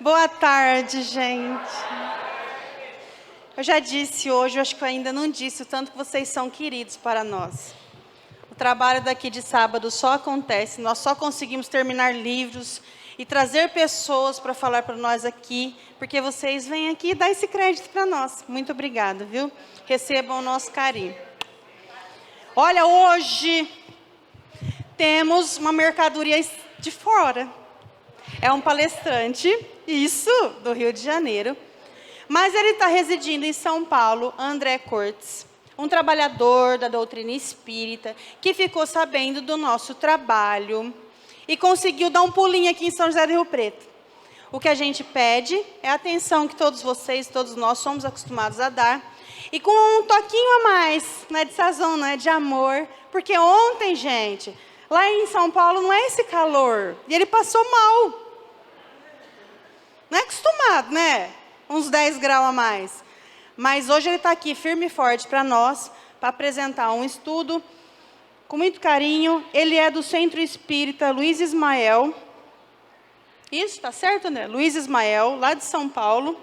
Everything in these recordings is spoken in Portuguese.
Boa tarde, gente. Eu já disse hoje, eu acho que eu ainda não disse o tanto que vocês são queridos para nós. O trabalho daqui de sábado só acontece, nós só conseguimos terminar livros e trazer pessoas para falar para nós aqui, porque vocês vêm aqui e dão esse crédito para nós. Muito obrigada, viu? Recebam o nosso carinho. Olha, hoje temos uma mercadoria de fora. É um palestrante, isso, do Rio de Janeiro, mas ele está residindo em São Paulo, André Cortes, um trabalhador da doutrina espírita, que ficou sabendo do nosso trabalho e conseguiu dar um pulinho aqui em São José do Rio Preto. O que a gente pede é a atenção que todos vocês, todos nós somos acostumados a dar, e com um toquinho a mais, não é de sazão, não é de amor, porque ontem, gente, lá em São Paulo não é esse calor, e ele passou mal. Não é acostumado, né? Uns 10 graus a mais. Mas hoje ele está aqui firme e forte para nós, para apresentar um estudo com muito carinho. Ele é do Centro Espírita Luiz Ismael. Isso, está certo, né? Luiz Ismael, lá de São Paulo.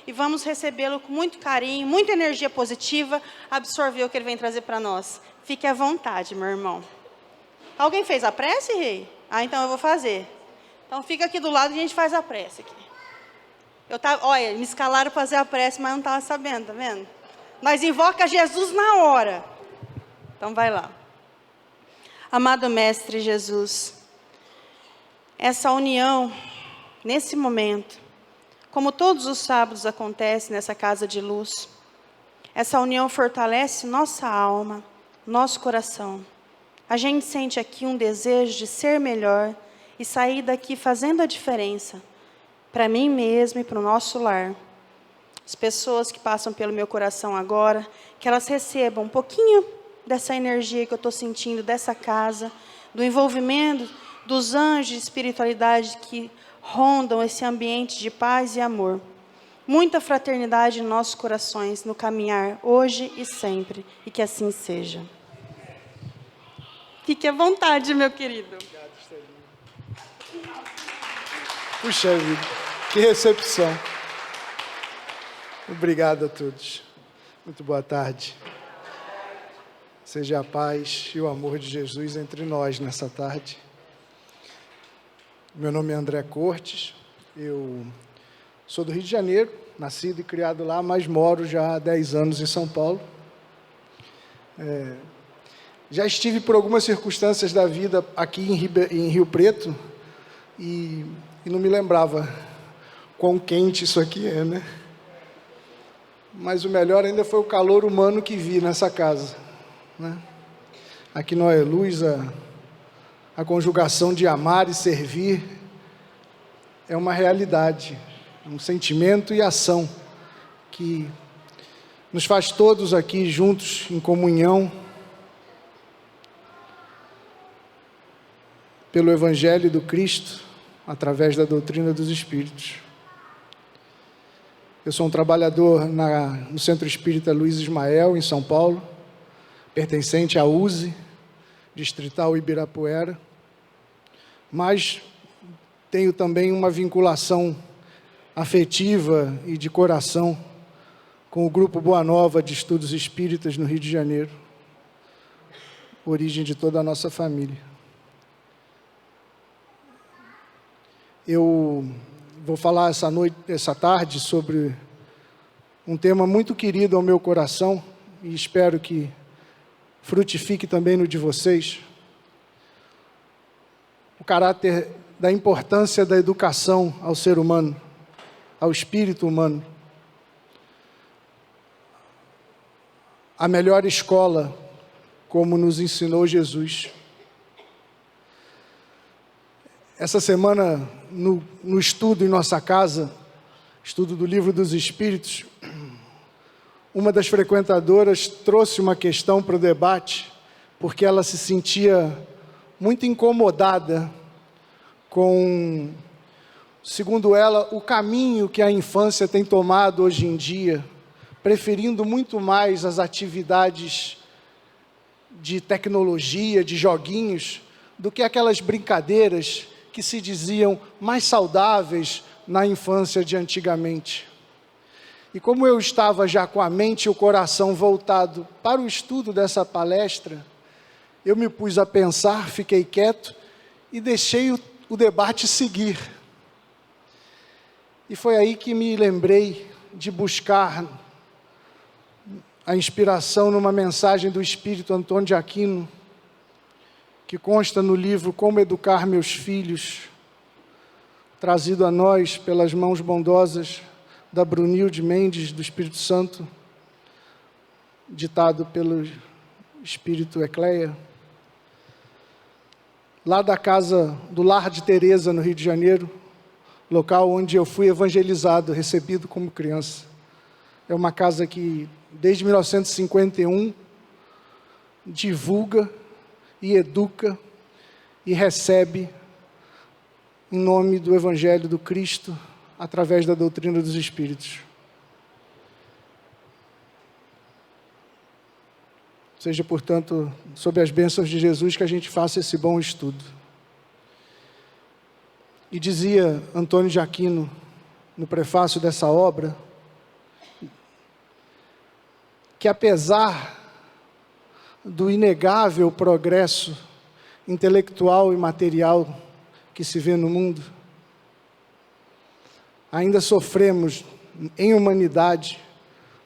E vamos recebê-lo com muito carinho, muita energia positiva, absorver o que ele vem trazer para nós. Fique à vontade, meu irmão. Alguém fez a prece, Rei? Ah, então eu vou fazer. Então fica aqui do lado e a gente faz a prece aqui. Olha, me escalaram para fazer a prece, mas não estava sabendo, tá vendo? Nós invoca Jesus na hora. Então vai lá. Amado Mestre Jesus, essa união, nesse momento, como todos os sábados acontece nessa casa de luz, essa união fortalece nossa alma, nosso coração. A gente sente aqui um desejo de ser melhor e sair daqui fazendo a diferença, para mim mesmo e para o nosso lar. As pessoas que passam pelo meu coração agora, que elas recebam um pouquinho dessa energia que eu estou sentindo dessa casa, do envolvimento dos anjos de espiritualidade que rondam esse ambiente de paz e amor. Muita fraternidade em nossos corações, no caminhar hoje e sempre, e que assim seja. Fique à vontade, meu querido. Puxa vida, que recepção. Obrigado a todos. Muito boa tarde. Seja a paz e o amor de Jesus entre nós nessa tarde. Meu nome é André Cortes, eu sou do Rio de Janeiro, nascido e criado lá, mas moro já há 10 anos em São Paulo. Já estive por algumas circunstâncias da vida aqui em Rio Preto e não me lembrava quão quente isso aqui é, né? Mas o melhor ainda foi o calor humano que vi nessa casa, né? Aqui não é luz, a conjugação de amar e servir é uma realidade, um sentimento e ação que nos faz todos aqui juntos em comunhão pelo Evangelho do Cristo, através da doutrina dos Espíritos. Eu sou um trabalhador no Centro Espírita Luiz Ismael, em São Paulo, pertencente à USE, Distrital Ibirapuera, mas tenho também uma vinculação afetiva e de coração com o Grupo Boa Nova de Estudos Espíritas no Rio de Janeiro, origem de toda a nossa família. Eu vou falar essa tarde sobre um tema muito querido ao meu coração e espero que frutifique também no de vocês. O caráter da importância da educação ao ser humano, ao espírito humano. A melhor escola, como nos ensinou Jesus. Essa semana, no estudo em nossa casa, estudo do Livro dos Espíritos, uma das frequentadoras trouxe uma questão para o debate, porque ela se sentia muito incomodada com, segundo ela, o caminho que a infância tem tomado hoje em dia, preferindo muito mais as atividades de tecnologia, de joguinhos, do que aquelas brincadeiras que se diziam mais saudáveis, na infância de antigamente. E como eu estava já com a mente e o coração voltado para o estudo dessa palestra, eu me pus a pensar, fiquei quieto e deixei o debate seguir. E foi aí que me lembrei de buscar a inspiração numa mensagem do Espírito Antônio de Aquino, que consta no livro Como Educar Meus Filhos, trazido a nós pelas mãos bondosas da Brunilde Mendes, do Espírito Santo, ditado pelo Espírito Ecleia, lá da casa do Lar de Teresa, no Rio de Janeiro, local onde eu fui evangelizado, recebido como criança. É uma casa que, desde 1951, divulga e educa e recebe em nome do Evangelho do Cristo, através da doutrina dos Espíritos. Seja, portanto, sob as bênçãos de Jesus que a gente faça esse bom estudo. E dizia Antônio de Aquino, no prefácio dessa obra, que apesar do inegável progresso intelectual e material que se vê no mundo, ainda sofremos em humanidade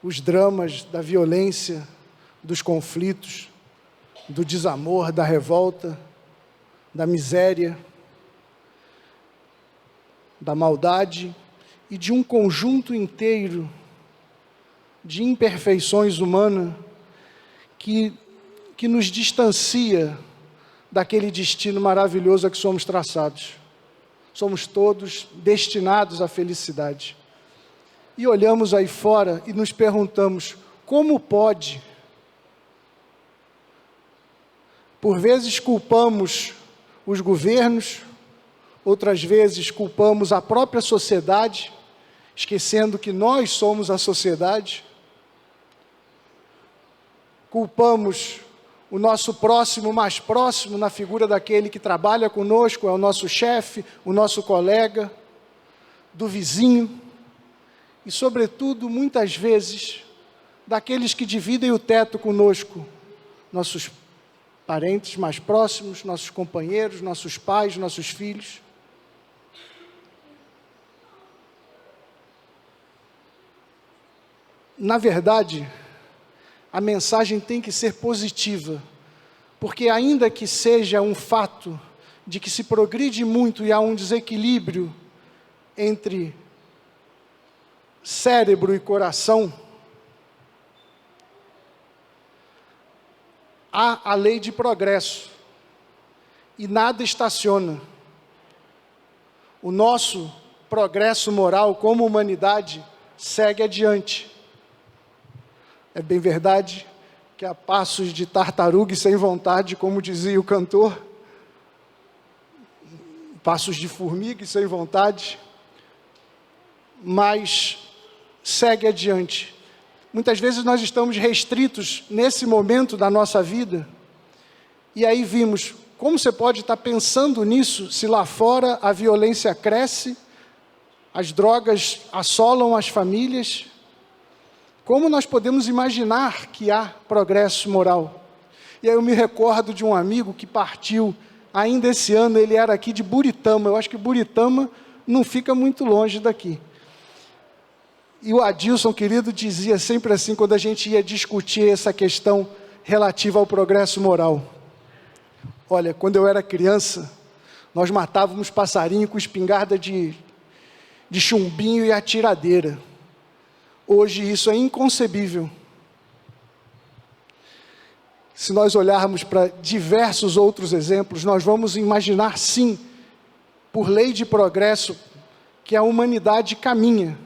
os dramas da violência, dos conflitos, do desamor, da revolta, da miséria, da maldade e de um conjunto inteiro de imperfeições humanas que nos distancia daquele destino maravilhoso a que somos traçados. Somos todos destinados à felicidade. E olhamos aí fora e nos perguntamos, como pode? Por vezes culpamos os governos, outras vezes culpamos a própria sociedade, esquecendo que nós somos a sociedade. Culpamos o nosso próximo mais próximo na figura daquele que trabalha conosco, é o nosso chefe, o nosso colega, do vizinho, e sobretudo, muitas vezes, daqueles que dividem o teto conosco, nossos parentes mais próximos, nossos companheiros, nossos pais, nossos filhos. Na verdade, a mensagem tem que ser positiva, porque ainda que seja um fato de que se progride muito e há um desequilíbrio entre cérebro e coração, há a lei de progresso e nada estaciona. O nosso progresso moral como humanidade segue adiante. É bem verdade que há passos de tartaruga e sem vontade, como dizia o cantor, passos de formiga e sem vontade, mas segue adiante. Muitas vezes nós estamos restritos nesse momento da nossa vida, e aí vimos, como você pode estar pensando nisso, se lá fora a violência cresce, as drogas assolam as famílias? Como nós podemos imaginar que há progresso moral? E aí eu me recordo de um amigo que partiu ainda esse ano, ele era aqui de Buritama, eu acho que Buritama não fica muito longe daqui. E o Adilson, querido, dizia sempre assim, quando a gente ia discutir essa questão relativa ao progresso moral. Olha, quando eu era criança, nós matávamos passarinho com espingarda de chumbinho e atiradeira. Hoje isso é inconcebível. Se nós olharmos para diversos outros exemplos, nós vamos imaginar sim, por lei de progresso, que a humanidade caminha.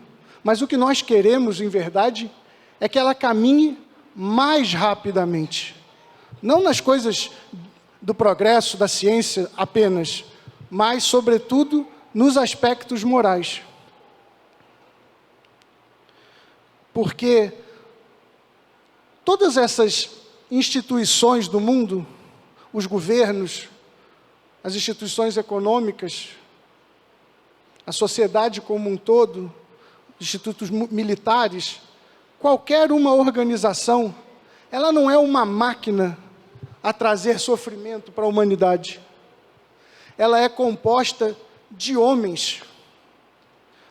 Mas o que nós queremos, em verdade, é que ela caminhe mais rapidamente. Não nas coisas do progresso, da ciência apenas, mas, sobretudo, nos aspectos morais. Porque todas essas instituições do mundo, os governos, as instituições econômicas, a sociedade como um todo, institutos militares, qualquer uma organização, ela não é uma máquina a trazer sofrimento para a humanidade. Ela é composta de homens,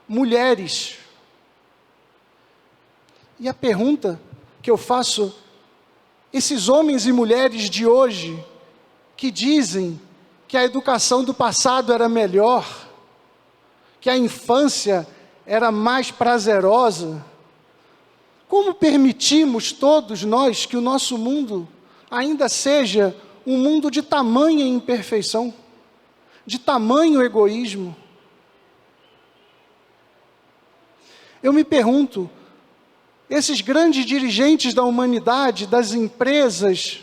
mulheres. E a pergunta que eu faço, esses homens e mulheres de hoje, que dizem que a educação do passado era melhor, que a infância era mais prazerosa, como permitimos todos nós que o nosso mundo ainda seja um mundo de tamanha imperfeição, de tamanho egoísmo? Eu me pergunto, esses grandes dirigentes da humanidade, das empresas,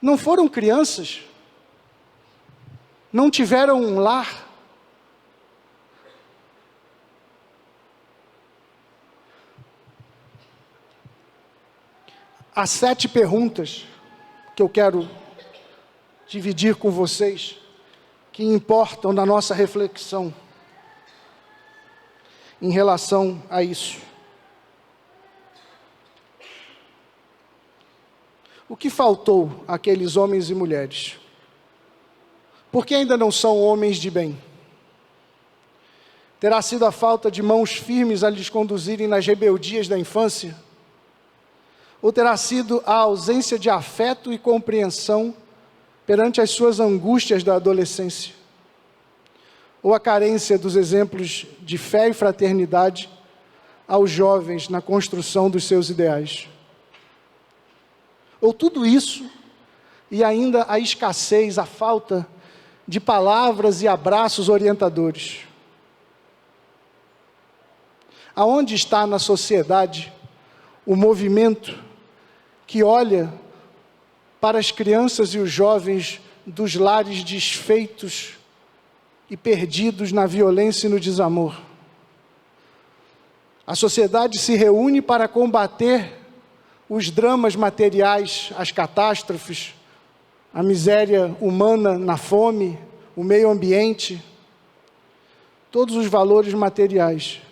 não foram crianças? Não tiveram um lar? Há 7 perguntas que eu quero dividir com vocês, que importam na nossa reflexão em relação a isso. O que faltou àqueles homens e mulheres? Por que ainda não são homens de bem? Terá sido a falta de mãos firmes a lhes conduzirem nas rebeldias da infância? Ou terá sido a ausência de afeto e compreensão perante as suas angústias da adolescência? Ou a carência dos exemplos de fé e fraternidade aos jovens na construção dos seus ideais? Ou tudo isso e ainda a escassez, a falta de palavras e abraços orientadores? Aonde está na sociedade o movimento que olha para as crianças e os jovens dos lares desfeitos e perdidos na violência e no desamor? A sociedade se reúne para combater os dramas materiais, as catástrofes, a miséria humana na fome, o meio ambiente, todos os valores materiais.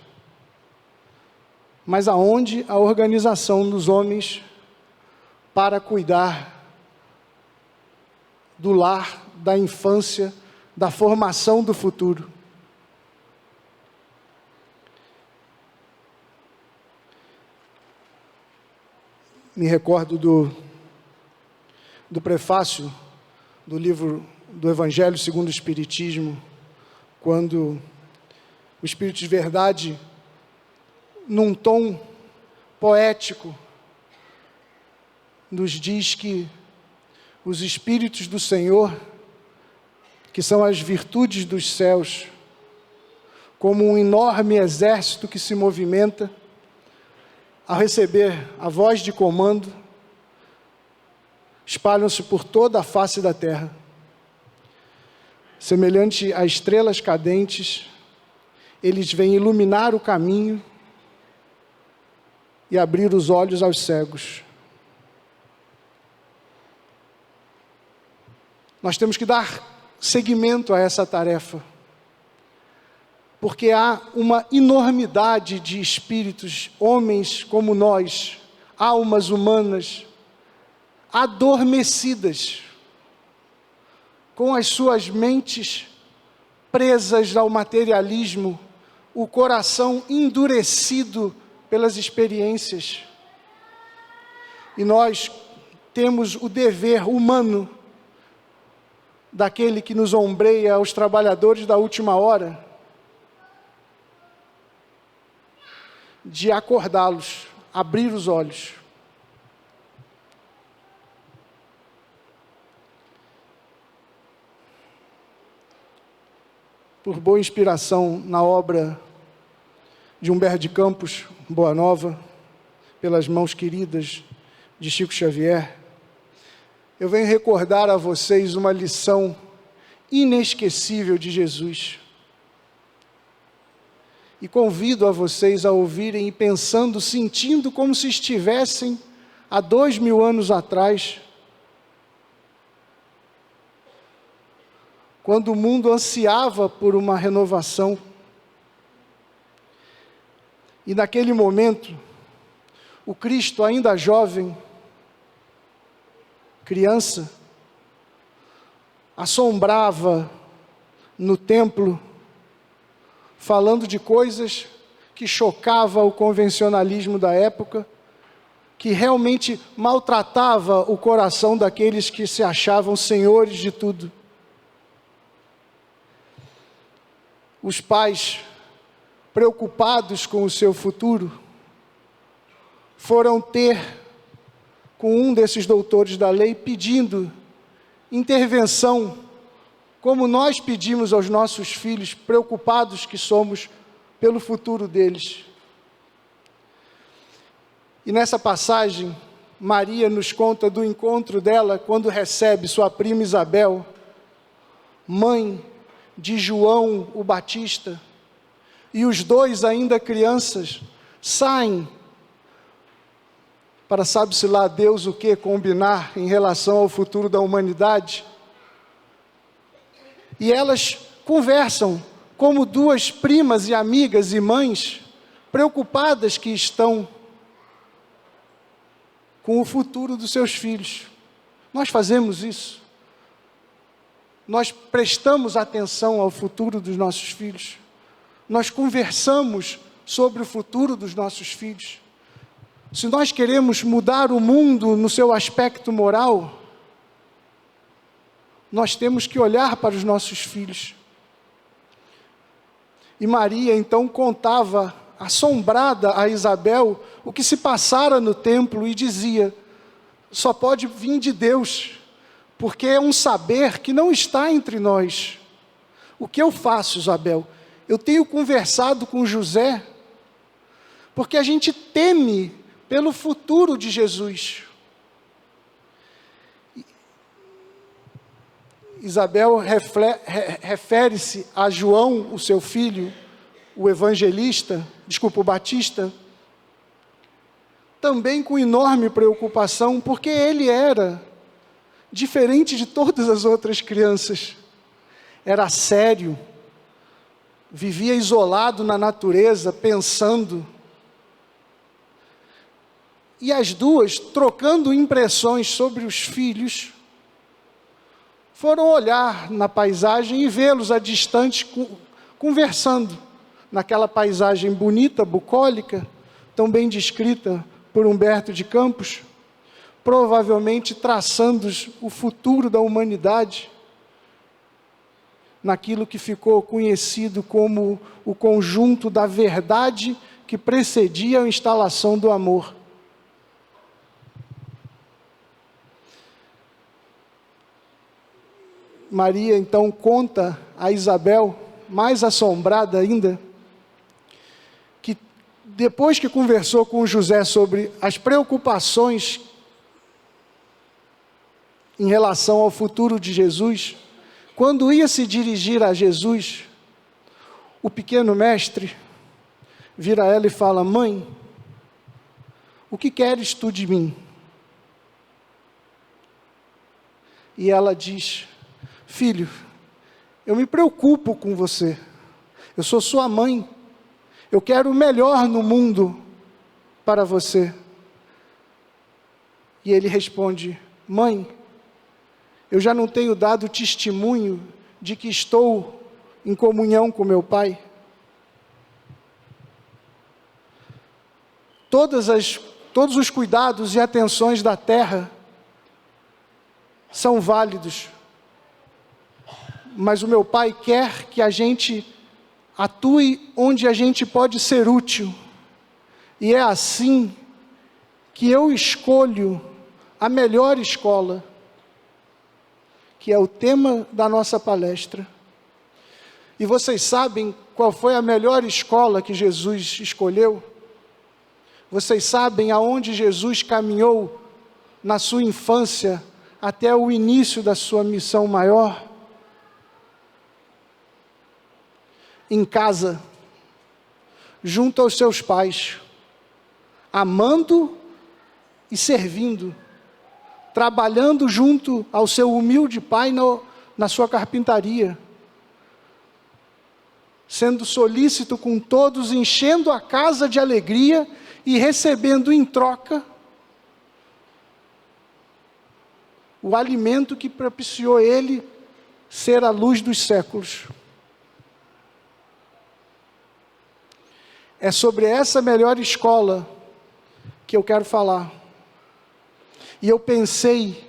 Mas aonde a organização dos homens para cuidar do lar, da infância, da formação do futuro? Me recordo do prefácio do livro do Evangelho segundo o Espiritismo, quando o Espírito de Verdade, num tom poético, nos diz que os Espíritos do Senhor, que são as virtudes dos céus, como um enorme exército que se movimenta, ao receber a voz de comando, espalham-se por toda a face da terra. Semelhante a estrelas cadentes, eles vêm iluminar o caminho e abrir os olhos aos cegos. Nós temos que dar seguimento a essa tarefa, porque há uma enormidade de espíritos, homens como nós, almas humanas, adormecidas, com as suas mentes presas ao materialismo, o coração endurecido pelas experiências. E nós temos o dever humano daquele que nos ombreia, aos trabalhadores da última hora, de acordá-los, abrir os olhos. Por boa inspiração na obra de Humberto de Campos, Boa Nova, pelas mãos queridas de Chico Xavier, eu venho recordar a vocês uma lição inesquecível de Jesus. E convido a vocês a ouvirem e pensando, sentindo como se estivessem há 2000 anos atrás, quando o mundo ansiava por uma renovação. E naquele momento, o Cristo, ainda jovem, criança, assombrava no templo, falando de coisas que chocavam o convencionalismo da época, que realmente maltratava o coração daqueles que se achavam senhores de tudo. Os pais, preocupados com o seu futuro, foram ter com um desses doutores da lei, pedindo intervenção, como nós pedimos aos nossos filhos, preocupados que somos pelo futuro deles. E nessa passagem, Maria nos conta do encontro dela quando recebe sua prima Isabel, mãe de João o Batista, e os dois, ainda crianças, saem para sabe-se lá Deus o que combinar em relação ao futuro da humanidade. E elas conversam como duas primas e amigas e mães, preocupadas que estão com o futuro dos seus filhos. Nós fazemos isso. Nós prestamos atenção ao futuro dos nossos filhos. Nós conversamos sobre o futuro dos nossos filhos. Se nós queremos mudar o mundo no seu aspecto moral, nós temos que olhar para os nossos filhos. E Maria então contava, assombrada a Isabel, o que se passara no templo e dizia: só pode vir de Deus, porque é um saber que não está entre nós. O que eu faço, Isabel? Eu tenho conversado com José, porque a gente teme pelo futuro de Jesus. Isabel refere-se a João, o seu filho, o evangelista, o Batista, também com enorme preocupação, porque ele era diferente de todas as outras crianças. Era sério, vivia isolado na natureza, pensando. E as duas, trocando impressões sobre os filhos, foram olhar na paisagem e vê-los a distante, conversando, naquela paisagem bonita, bucólica, tão bem descrita por Humberto de Campos, provavelmente traçando o futuro da humanidade, naquilo que ficou conhecido como o conjunto da verdade que precedia a instalação do amor. Maria então conta a Isabel, mais assombrada ainda, que depois que conversou com José sobre as preocupações em relação ao futuro de Jesus, quando ia se dirigir a Jesus, o pequeno mestre vira a ela e fala: mãe, o que queres tu de mim? E ela diz: filho, eu me preocupo com você, eu sou sua mãe, eu quero o melhor no mundo para você. E ele responde: mãe, eu já não tenho dado testemunho de que estou em comunhão com meu Pai? Todos os cuidados e atenções da terra são válidos, mas o meu Pai quer que a gente atue onde a gente pode ser útil, e é assim que eu escolho a melhor escola, que é o tema da nossa palestra. E vocês sabem qual foi a melhor escola que Jesus escolheu? Vocês sabem aonde Jesus caminhou na sua infância até o início da sua missão maior? Em casa, junto aos seus pais, amando e servindo, trabalhando junto ao seu humilde pai na sua carpintaria, sendo solícito com todos, enchendo a casa de alegria e recebendo em troca o alimento que propiciou ele ser a luz dos séculos. É sobre essa melhor escola que eu quero falar. E eu pensei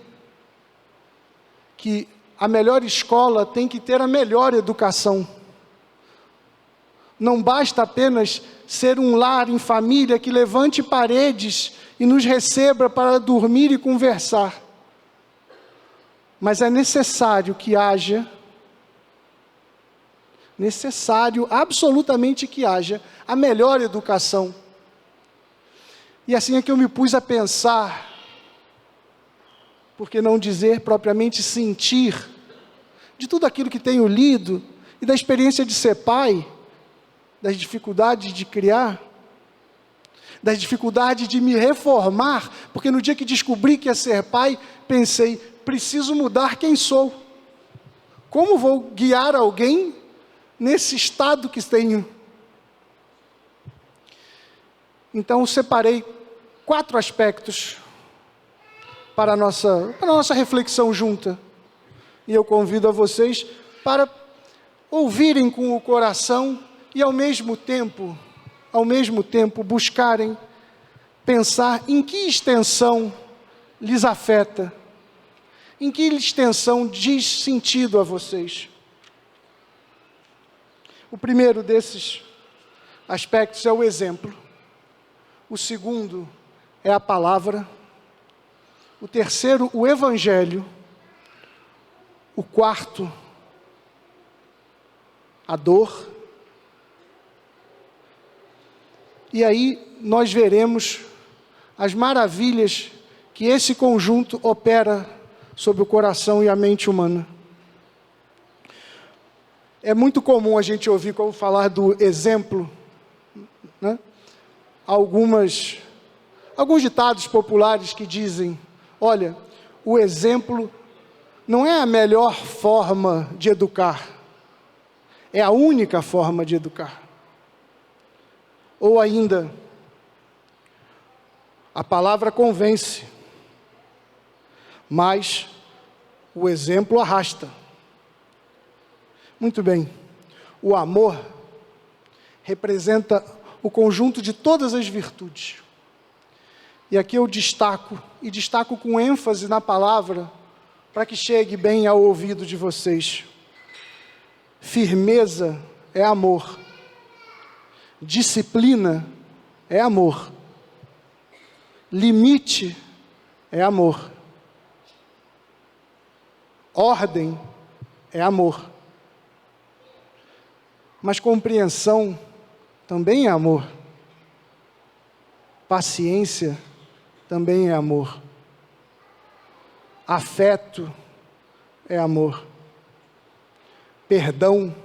que a melhor escola tem que ter a melhor educação. Não basta apenas ser um lar em família que levante paredes e nos receba para dormir e conversar. Mas é necessário que haja, absolutamente que haja, a melhor educação. E assim é que eu me pus a pensar, por que não dizer propriamente sentir, de tudo aquilo que tenho lido, e da experiência de ser pai, das dificuldades de criar, das dificuldades de me reformar, porque no dia que descobri que ia ser pai, pensei, preciso mudar quem sou. Como vou guiar alguém nesse estado que tenho? Então, separei 4 aspectos para a nossa reflexão junta. E eu convido a vocês para ouvirem com o coração e ao mesmo tempo, buscarem pensar em que extensão lhes afeta, em que extensão diz sentido a vocês. O primeiro desses aspectos é o exemplo. O segundo é a palavra. O terceiro, o evangelho. O quarto, a dor. E aí nós veremos as maravilhas que esse conjunto opera sobre o coração e a mente humana. É muito comum a gente ouvir como falar do exemplo, né? Alguns ditados populares que dizem, olha, o exemplo não é a melhor forma de educar, é a única forma de educar. Ou ainda, a palavra convence, mas o exemplo arrasta. Muito bem, o amor representa o conjunto de todas as virtudes. E aqui eu destaco com ênfase na palavra, para que chegue bem ao ouvido de vocês. Firmeza é amor. Disciplina é amor. Limite é amor. Ordem é amor. Mas compreensão também é amor. Paciência também é amor. Afeto é amor. Perdão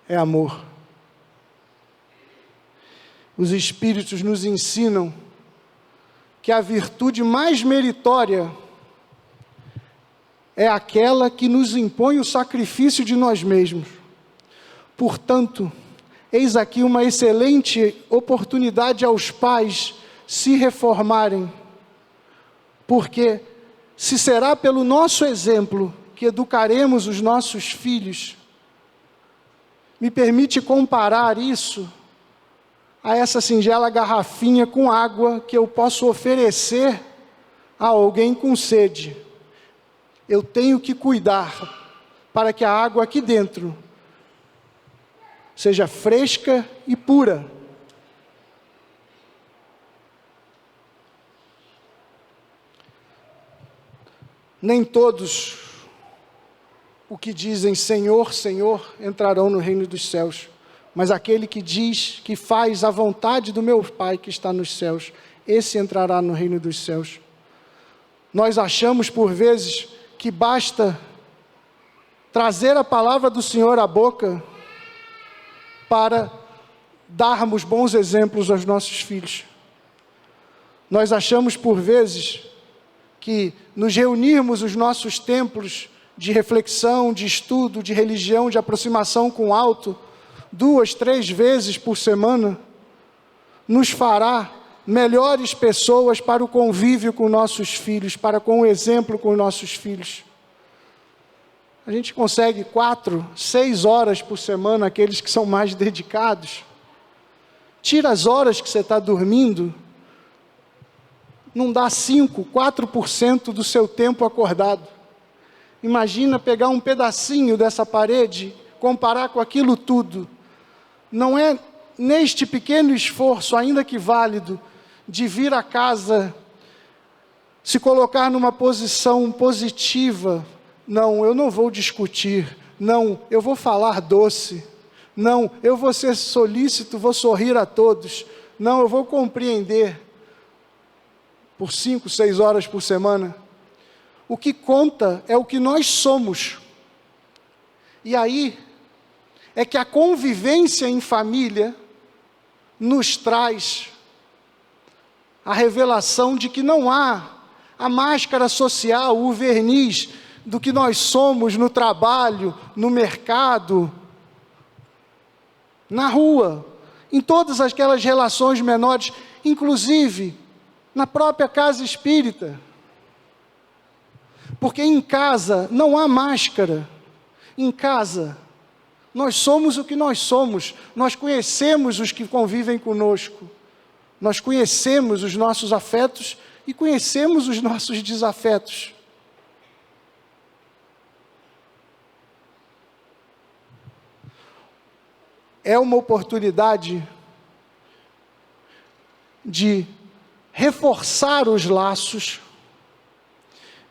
é amor. Os Espíritos nos ensinam que a virtude mais meritória é aquela que nos impõe o sacrifício de nós mesmos. Portanto, eis aqui uma excelente oportunidade aos pais se reformarem, porque se será pelo nosso exemplo que educaremos os nossos filhos, me permite comparar isso a essa singela garrafinha com água que eu posso oferecer a alguém com sede. Eu tenho que cuidar para que a água aqui dentro seja fresca e pura. Nem todos o que dizem Senhor, Senhor, entrarão no reino dos céus, mas aquele que diz, que faz a vontade do meu Pai que está nos céus, esse entrará no reino dos céus. Nós achamos por vezes que basta trazer a palavra do Senhor à boca para darmos bons exemplos aos nossos filhos. Nós achamos por vezes que nos reunirmos os nossos templos de reflexão, de estudo, de religião, de aproximação com o alto, 2, 3 vezes por semana, nos fará melhores pessoas para o convívio com nossos filhos, para com o exemplo com nossos filhos. A gente consegue 4, 6 horas por semana, aqueles que são mais dedicados. Tira as horas que você está dormindo, não dá 5, 4% do seu tempo acordado. Imagina pegar um pedacinho dessa parede, comparar com aquilo tudo. Não é neste pequeno esforço, ainda que válido, de vir a casa, se colocar numa posição positiva. Não, eu não vou discutir. Não, eu vou falar doce. Não, eu vou ser solícito, vou sorrir a todos. Não, eu vou compreender. Por 5, 6 horas por semana. O que conta é o que nós somos. E aí é que a convivência em família nos traz a revelação de que não há a máscara social, o verniz do que nós somos no trabalho, no mercado, na rua, em todas aquelas relações menores, inclusive na própria casa espírita. Porque em casa não há máscara. Em casa nós somos o que nós somos. Nós conhecemos os que convivem conosco. Nós conhecemos os nossos afetos e conhecemos os nossos desafetos. É uma oportunidade de reforçar os laços,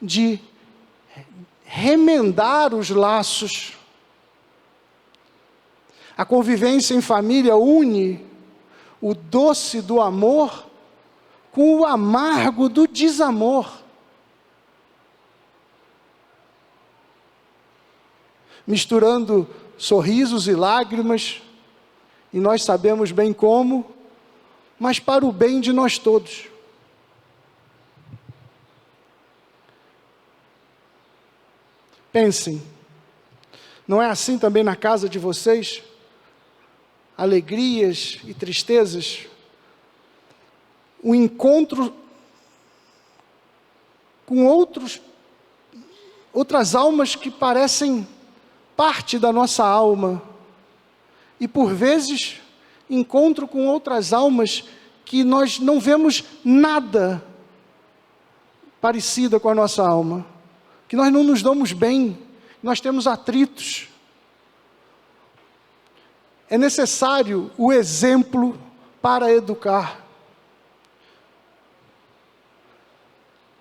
de remendar os laços. A convivência em família une o doce do amor com o amargo do desamor. Misturando sorrisos e lágrimas, e nós sabemos bem como, mas para o bem de nós todos. Pensem, não é assim também na casa de vocês? Alegrias e tristezas, o encontro com outras almas que parecem parte da nossa alma, e por vezes encontro com outras almas que nós não vemos nada parecida com a nossa alma, que nós não nos damos bem, nós temos atritos. É necessário o exemplo para educar.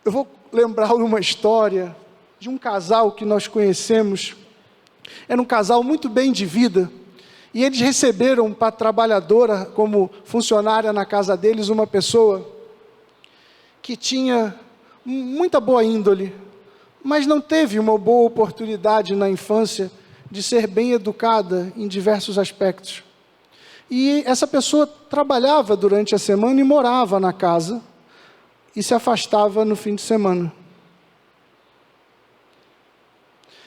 Eu vou lembrar uma história de um casal que nós conhecemos. Era um casal muito bem de vida, e eles receberam para trabalhadora, como funcionária na casa deles, uma pessoa que tinha muita boa índole, mas não teve uma boa oportunidade na infância de ser bem educada em diversos aspectos. E essa pessoa trabalhava durante a semana e morava na casa, e se afastava no fim de semana.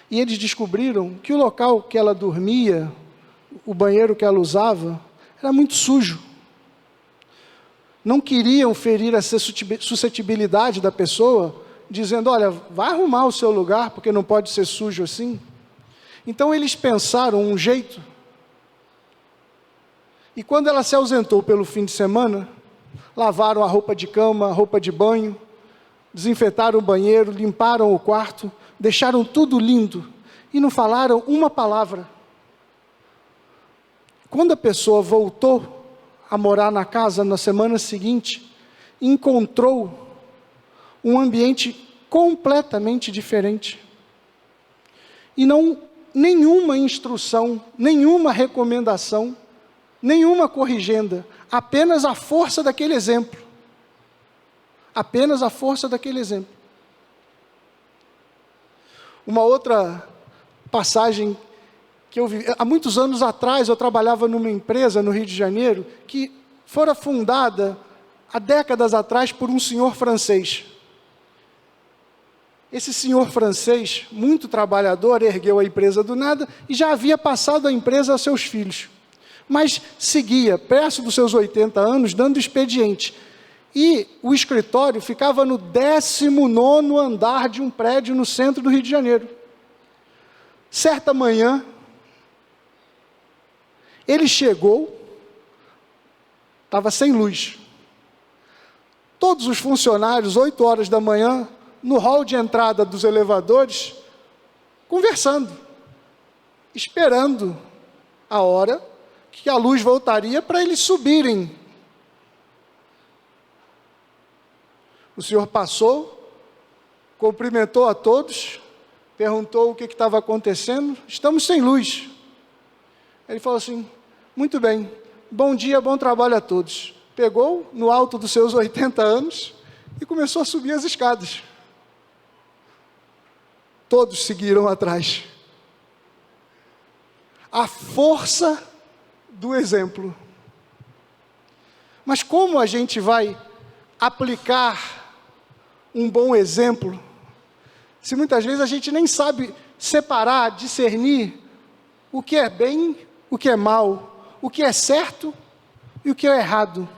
E eles descobriram que o local que ela dormia, o banheiro que ela usava, era muito sujo. Não queriam ferir a suscetibilidade da pessoa, dizendo, olha, vai arrumar o seu lugar, porque não pode ser sujo assim. Então eles pensaram um jeito, e quando ela se ausentou pelo fim de semana, lavaram a roupa de cama, a roupa de banho, desinfetaram o banheiro, limparam o quarto, deixaram tudo lindo, e não falaram uma palavra. Quando a pessoa voltou a morar na casa na semana seguinte, encontrou um ambiente completamente diferente. E nenhuma instrução, nenhuma recomendação, nenhuma corrigenda, apenas a força daquele exemplo. Apenas a força daquele exemplo. Uma outra passagem que eu vi, há muitos anos atrás, eu trabalhava numa empresa no Rio de Janeiro, que fora fundada há décadas atrás por um senhor francês. Esse senhor francês, muito trabalhador, ergueu a empresa do nada e já havia passado a empresa aos seus filhos. mas seguia, perto dos seus 80 anos, dando expediente. E o escritório ficava no 19º andar de um prédio no centro do Rio de Janeiro. Certa manhã, ele chegou, estava sem luz. Todos os funcionários, 8 horas da manhã, no hall de entrada dos elevadores, conversando, esperando a hora que a luz voltaria para eles subirem. O senhor passou, cumprimentou a todos, perguntou o que estava acontecendo. Estamos sem luz. Ele falou assim: muito bem, bom dia, bom trabalho a todos. Pegou no alto dos seus 80 anos e começou a subir as escadas. Todos seguiram atrás. A força do exemplo. Mas como a gente vai aplicar um bom exemplo, se muitas vezes a gente nem sabe separar, discernir o que é bem, o que é mal, o que é certo e o que é errado?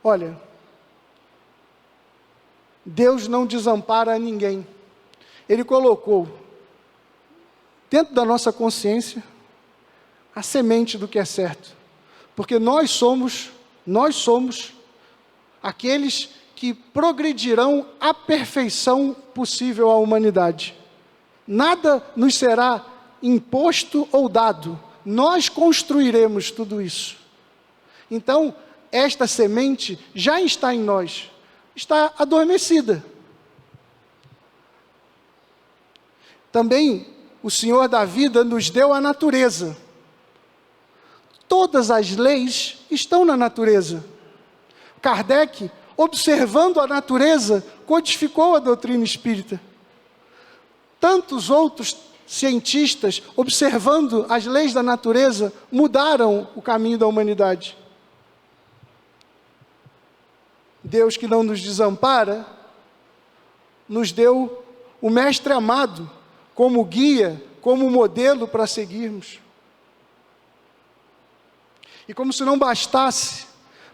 Olha, Deus não desampara ninguém. Ele colocou dentro da nossa consciência a semente do que é certo, porque nós somos aqueles que progredirão à perfeição possível à humanidade. Nada nos será imposto ou dado, nós construiremos tudo isso. Então, esta semente já está em nós, está adormecida. Também o Senhor da vida nos deu a natureza. Todas as leis estão na natureza. Kardec, observando a natureza, codificou a doutrina espírita. Tantos outros cientistas, observando as leis da natureza, mudaram o caminho da humanidade. Deus, que não nos desampara, nos deu o Mestre amado como guia, como modelo para seguirmos. E como se não bastasse,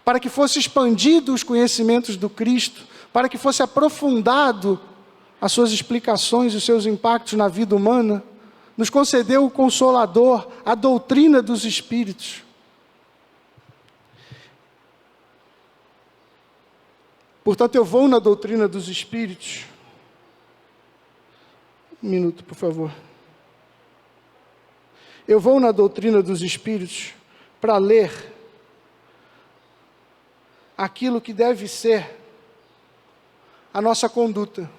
para que fosse expandido os conhecimentos do Cristo, para que fosse aprofundado as suas explicações e os seus impactos na vida humana, nos concedeu o Consolador, a doutrina dos Espíritos. Portanto, eu vou na doutrina dos Espíritos. Um minuto, por favor. Eu vou na doutrina dos Espíritos para ler aquilo que deve ser a nossa conduta,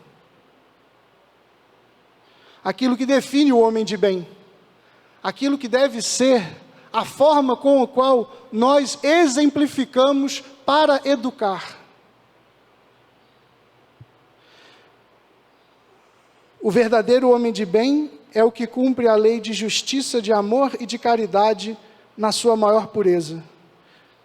aquilo que define o homem de bem, aquilo que deve ser a forma com a qual nós exemplificamos para educar. O verdadeiro homem de bem é o que cumpre a lei de justiça, de amor e de caridade na sua maior pureza.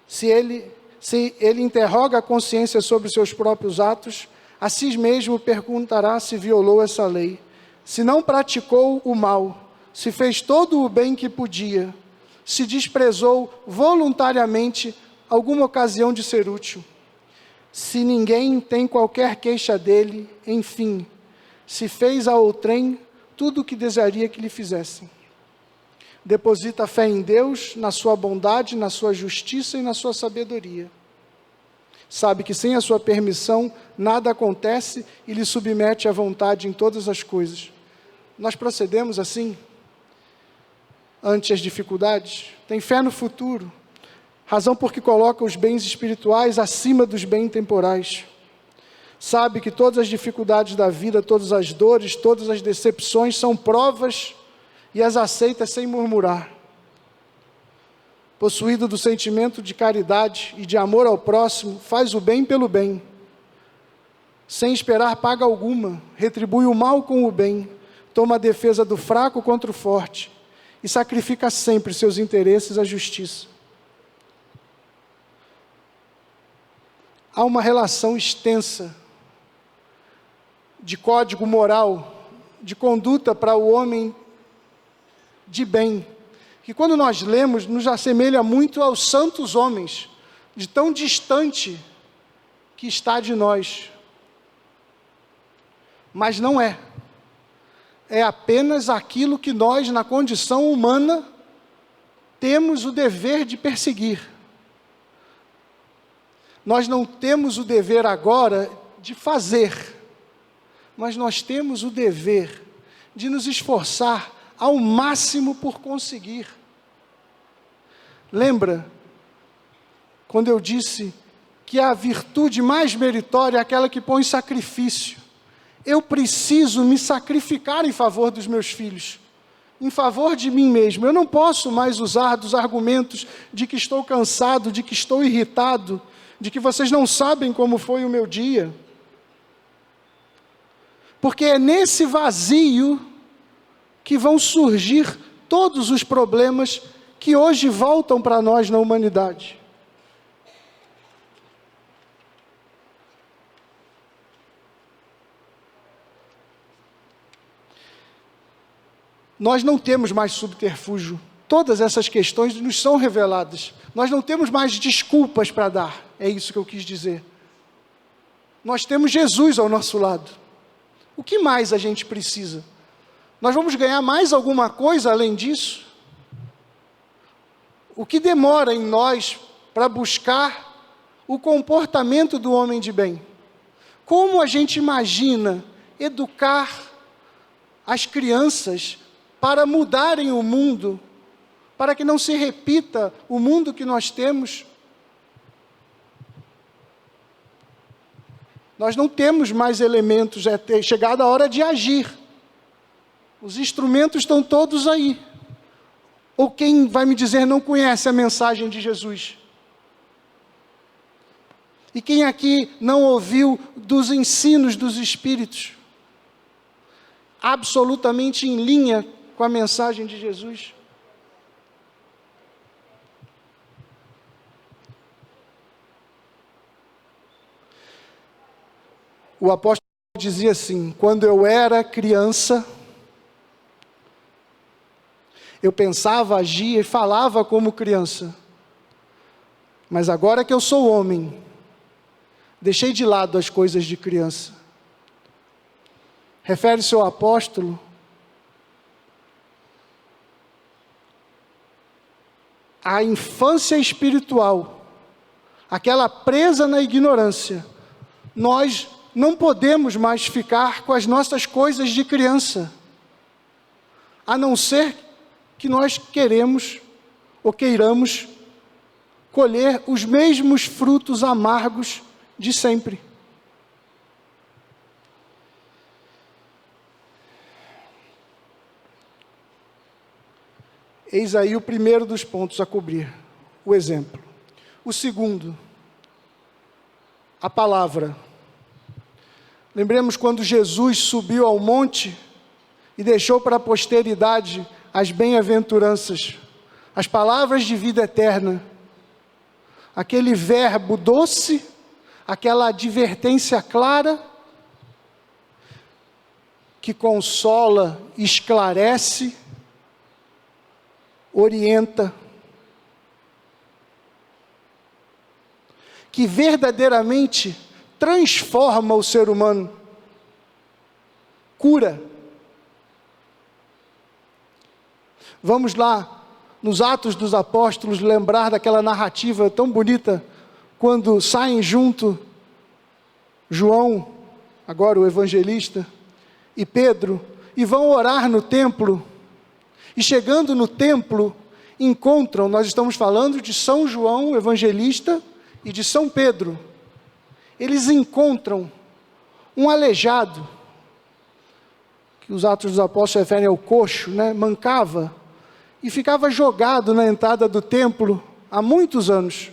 Se ele interroga a consciência sobre seus próprios atos, a si mesmo perguntará se violou essa lei, se não praticou o mal, se fez todo o bem que podia, se desprezou voluntariamente alguma ocasião de ser útil, se ninguém tem qualquer queixa dele, enfim, se fez a outrem tudo o que desejaria que lhe fizessem. Deposita a fé em Deus, na sua bondade, na sua justiça e na sua sabedoria. Sabe que sem a sua permissão nada acontece e lhe submete à vontade em todas as coisas. Nós procedemos assim ante as dificuldades. Tem fé no futuro, razão porque coloca os bens espirituais acima dos bens temporais. Sabe que todas as dificuldades da vida, todas as dores, todas as decepções são provas e as aceita sem murmurar. Possuído do sentimento de caridade e de amor ao próximo, faz o bem pelo bem. Sem esperar paga alguma, retribui o mal com o bem, toma a defesa do fraco contra o forte e sacrifica sempre seus interesses à justiça. Há uma relação extensa de código moral, de conduta para o homem de bem, que quando nós lemos, nos assemelha muito aos santos homens, de tão distante que está de nós. Mas não é. É apenas aquilo que nós, na condição humana, temos o dever de perseguir. Nós não temos o dever agora de fazer, mas nós temos o dever de nos esforçar ao máximo por conseguir. Lembra, quando eu disse que a virtude mais meritória é aquela que põe sacrifício. Eu preciso me sacrificar em favor dos meus filhos, em favor de mim mesmo. Eu não posso mais usar dos argumentos de que estou cansado, de que estou irritado, de que vocês não sabem como foi o meu dia. Porque é nesse vazio que vão surgir todos os problemas que hoje voltam para nós na humanidade. Nós não temos mais subterfúgio. Todas essas questões nos são reveladas. Nós não temos mais desculpas para dar. É isso que eu quis dizer. Nós temos Jesus ao nosso lado. O que mais a gente precisa? Nós vamos ganhar mais alguma coisa além disso? O que demora em nós para buscar o comportamento do homem de bem? Como a gente imagina educar as crianças para mudarem o mundo, para que não se repita o mundo que nós temos? Nós não temos mais elementos, é chegada a hora de agir. Os instrumentos estão todos aí. Ou quem vai me dizer não conhece a mensagem de Jesus? E quem aqui não ouviu dos ensinos dos Espíritos? Absolutamente em linha com a mensagem de Jesus. O apóstolo dizia assim: quando eu era criança, eu pensava, agia e falava como criança. Mas agora que eu sou homem, deixei de lado as coisas de criança. Refere-se ao apóstolo à infância espiritual, aquela presa na ignorância. Nós não podemos mais ficar com as nossas coisas de criança, a não ser que nós queremos ou queiramos colher os mesmos frutos amargos de sempre. Eis aí o primeiro dos pontos a cobrir, o exemplo. O segundo, a palavra. Lembremos quando Jesus subiu ao monte e deixou para a posteridade as bem-aventuranças, as palavras de vida eterna, aquele verbo doce, aquela advertência clara, que consola, esclarece, orienta, que verdadeiramente transforma o ser humano, cura. Vamos lá, nos Atos dos Apóstolos, lembrar daquela narrativa tão bonita, quando saem junto João, agora o evangelista, e Pedro, e vão orar no templo. E chegando no templo, encontram, nós estamos falando de São João, evangelista, e de São Pedro. Eles encontram um aleijado, que os Atos dos Apóstolos se referem ao coxo, mancava, e ficava jogado na entrada do templo há muitos anos.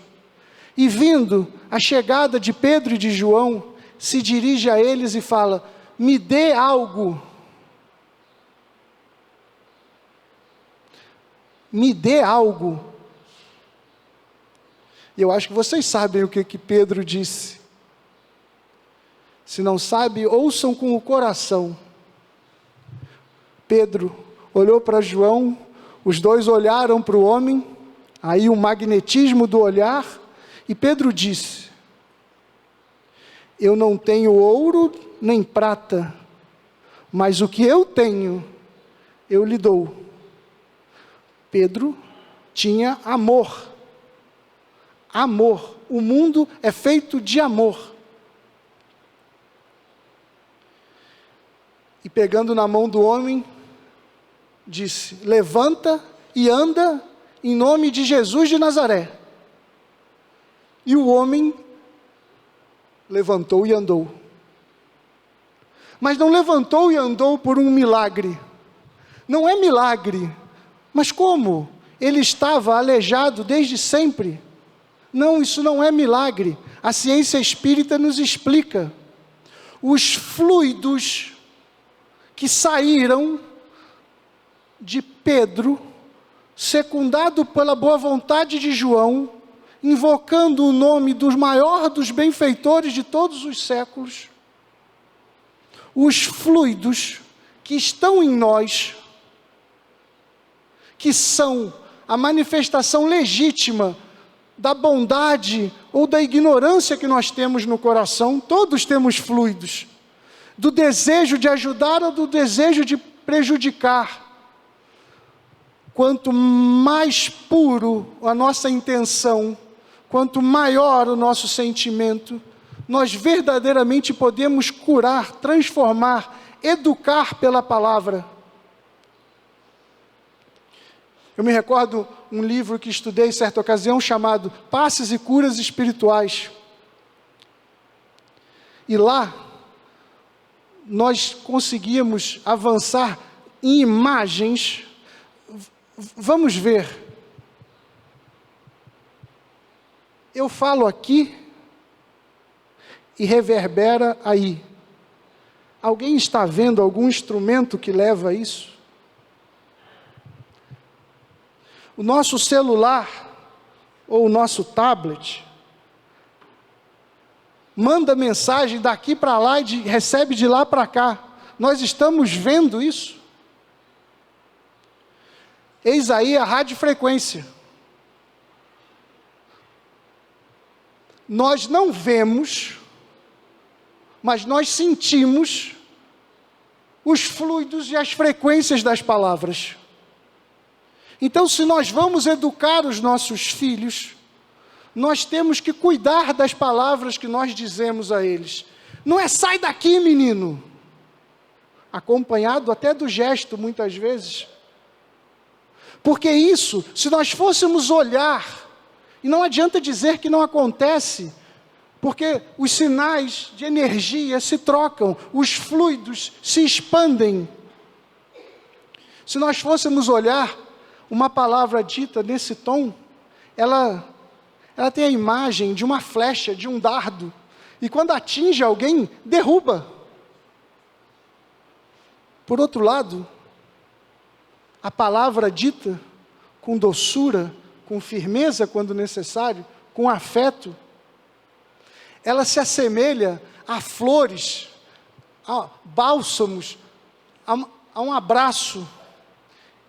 E vindo a chegada de Pedro e de João, se dirige a eles e fala: me dê algo. Me dê algo. E eu acho que vocês sabem o que Pedro disse. Se não sabe, ouçam com o coração. Pedro olhou para João, Os dois olharam para o homem, aí o magnetismo do olhar, e Pedro disse: eu não tenho ouro nem prata, mas o que eu tenho, eu lhe dou. Pedro tinha amor. Amor. O mundo é feito de amor. E pegando na mão do homem, disse: levanta e anda em nome de Jesus de Nazaré. E o homem levantou e andou. Mas não levantou e andou por um milagre. Não é milagre. Mas como? Ele estava aleijado desde sempre. Não, isso não é milagre. A ciência espírita nos explica. Os fluidos que saíram de Pedro, secundado pela boa vontade de João, invocando o nome do maior dos benfeitores de todos os séculos, os fluidos que estão em nós, que são a manifestação legítima da bondade ou da ignorância que nós temos no coração. Todos temos fluidos, do desejo de ajudar ou do desejo de prejudicar. Quanto mais puro a nossa intenção, quanto maior o nosso sentimento, nós verdadeiramente podemos curar, transformar, educar pela palavra. Eu me recordo um livro que estudei em certa ocasião chamado Passes e Curas Espirituais. E lá nós conseguíamos avançar em imagens. Vamos ver. Eu falo aqui e reverbera aí. Alguém está vendo algum instrumento que leva a isso? O nosso celular ou o nosso tablet manda mensagem daqui para lá e recebe de lá para cá. Nós estamos vendo isso? Eis aí a radiofrequência. Nós não vemos, mas nós sentimos os fluidos e as frequências das palavras. Então, se nós vamos educar os nossos filhos, nós temos que cuidar das palavras que nós dizemos a eles. Não é sai daqui, menino, acompanhado até do gesto, muitas vezes. Porque isso, se nós fôssemos olhar, e não adianta dizer que não acontece, porque os sinais de energia se trocam, os fluidos se expandem. Se nós fôssemos olhar, uma palavra dita nesse tom, ela tem a imagem de uma flecha, de um dardo, e quando atinge alguém, derruba. Por outro lado, a palavra dita com doçura, com firmeza quando necessário, com afeto, ela se assemelha a flores, a bálsamos, a um abraço,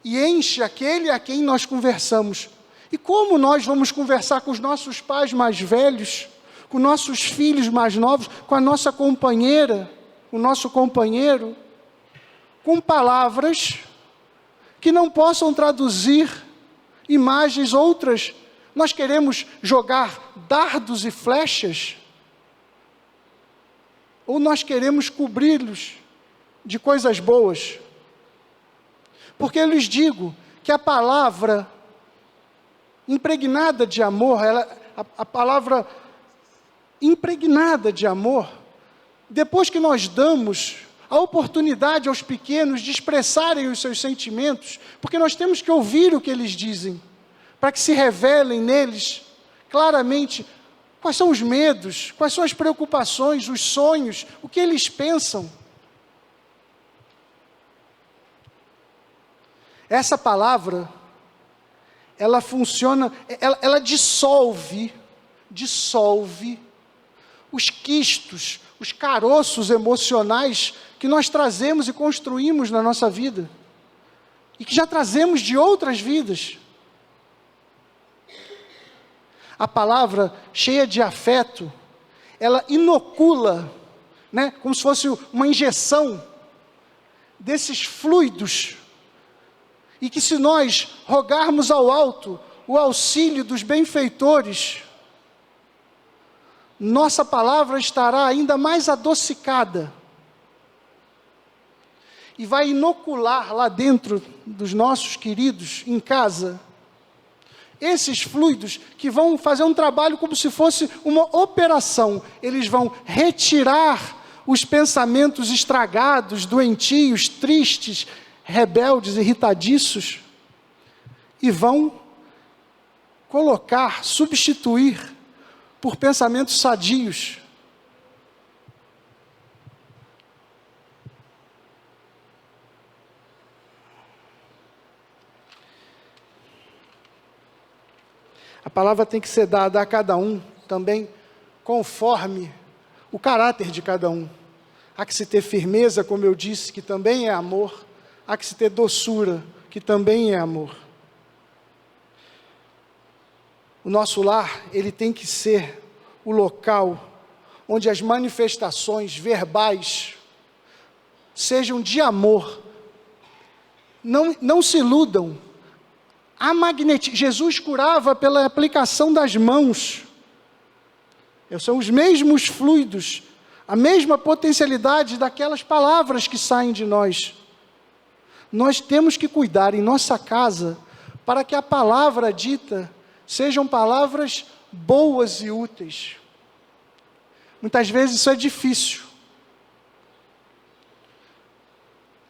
e enche aquele a quem nós conversamos. E como nós vamos conversar com os nossos pais mais velhos, com nossos filhos mais novos, com a nossa companheira, o nosso companheiro, com palavras que não possam traduzir imagens outras? Nós queremos jogar dardos e flechas? Ou nós queremos cobri-los de coisas boas? Porque eu lhes digo que a palavra impregnada de amor, a palavra impregnada de amor, depois que nós damos a oportunidade aos pequenos de expressarem os seus sentimentos, porque nós temos que ouvir o que eles dizem, para que se revelem neles claramente quais são os medos, quais são as preocupações, os sonhos, o que eles pensam. Essa palavra, ela funciona, ela dissolve os quistos, os caroços emocionais que nós trazemos e construímos na nossa vida. e que já trazemos de outras vidas. A palavra cheia de afeto, ela inocula, né, como se fosse uma injeção desses fluidos, e que se nós rogarmos ao alto o auxílio dos benfeitores, nossa palavra estará ainda mais adocicada, e vai inocular lá dentro dos nossos queridos, em casa, esses fluidos que vão fazer um trabalho como se fosse uma operação. Eles vão retirar os pensamentos estragados, doentios, tristes, rebeldes, irritadiços, e vão colocar, substituir por pensamentos sadios. A palavra tem que ser dada a cada um também conforme o caráter de cada um. Há que se ter firmeza, como eu disse, que também é amor. Há que se ter doçura, que também é amor. O nosso lar, ele tem que ser o local onde as manifestações verbais sejam de amor. Não se iludam. Jesus curava pela aplicação das mãos. São os mesmos fluidos, a mesma potencialidade daquelas palavras que saem de nós. Nós temos que cuidar em nossa casa para que a palavra dita sejam palavras boas e úteis. Muitas vezes isso é difícil.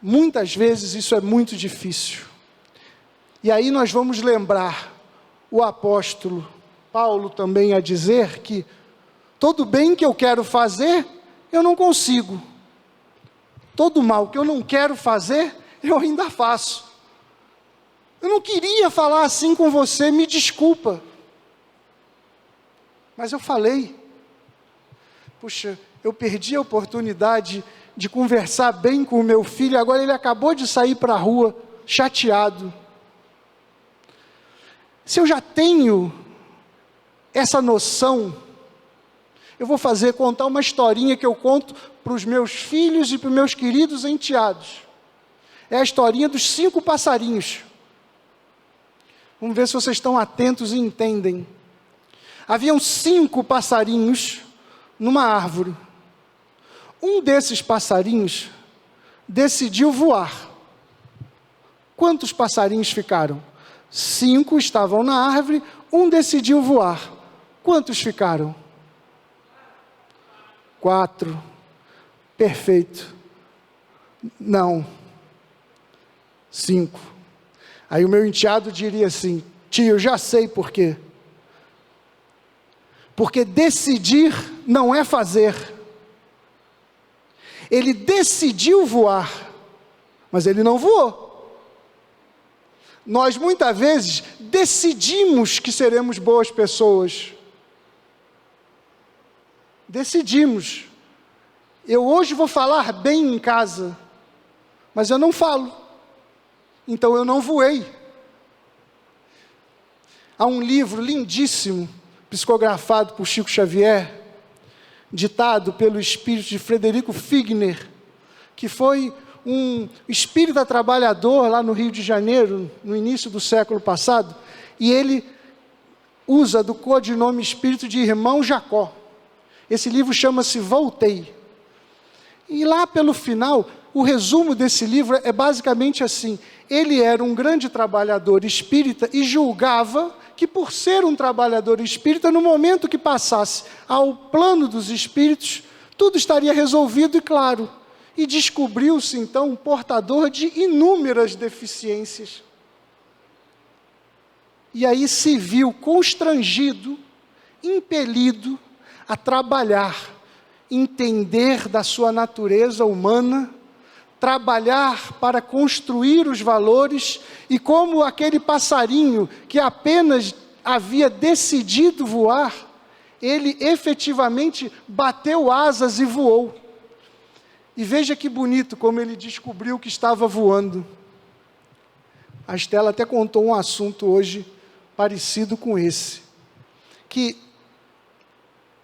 Muitas vezes isso é muito difícil. E aí nós vamos lembrar o apóstolo Paulo também a dizer que todo bem que eu quero fazer, eu não consigo. Todo mal que eu não quero fazer, eu ainda faço. Eu não queria falar assim com você, me desculpa. Mas eu falei. Puxa, eu perdi a oportunidade de conversar bem com o meu filho, agora ele acabou de sair para a rua, chateado. Se eu já tenho essa noção, eu vou contar uma historinha que eu conto para os meus filhos e para os meus queridos enteados. É a historinha dos 5 passarinhos. Vamos ver se vocês estão atentos e entendem. Haviam 5 passarinhos numa árvore. Um desses passarinhos decidiu voar. Quantos passarinhos ficaram? 5 estavam na árvore, um decidiu voar. Quantos ficaram? 4. Perfeito. Não. 5. Aí o meu enteado diria assim: tio, eu já sei por quê. Porque decidir não é fazer. Ele decidiu voar, mas ele não voou. Nós muitas vezes decidimos que seremos boas pessoas. Decidimos. Eu hoje vou falar bem em casa, mas eu não falo. Então eu não voei. Há um livro lindíssimo, psicografado por Chico Xavier, ditado pelo espírito de Frederico Figner, que foi um espírita trabalhador lá no Rio de Janeiro, no início do século passado, e ele usa do codinome espírito de Irmão Jacó. Esse livro chama-se Voltei. E lá pelo final, o resumo desse livro é basicamente assim: ele era um grande trabalhador espírita e julgava que, por ser um trabalhador espírita, no momento que passasse ao plano dos espíritos, tudo estaria resolvido e claro. E descobriu-se então um portador de inúmeras deficiências. E aí se viu constrangido, impelido a trabalhar, entender da sua natureza humana, trabalhar para construir os valores, e como aquele passarinho que apenas havia decidido voar, ele efetivamente bateu asas e voou. E veja que bonito como ele descobriu que estava voando. A Estela até contou um assunto hoje parecido com esse, que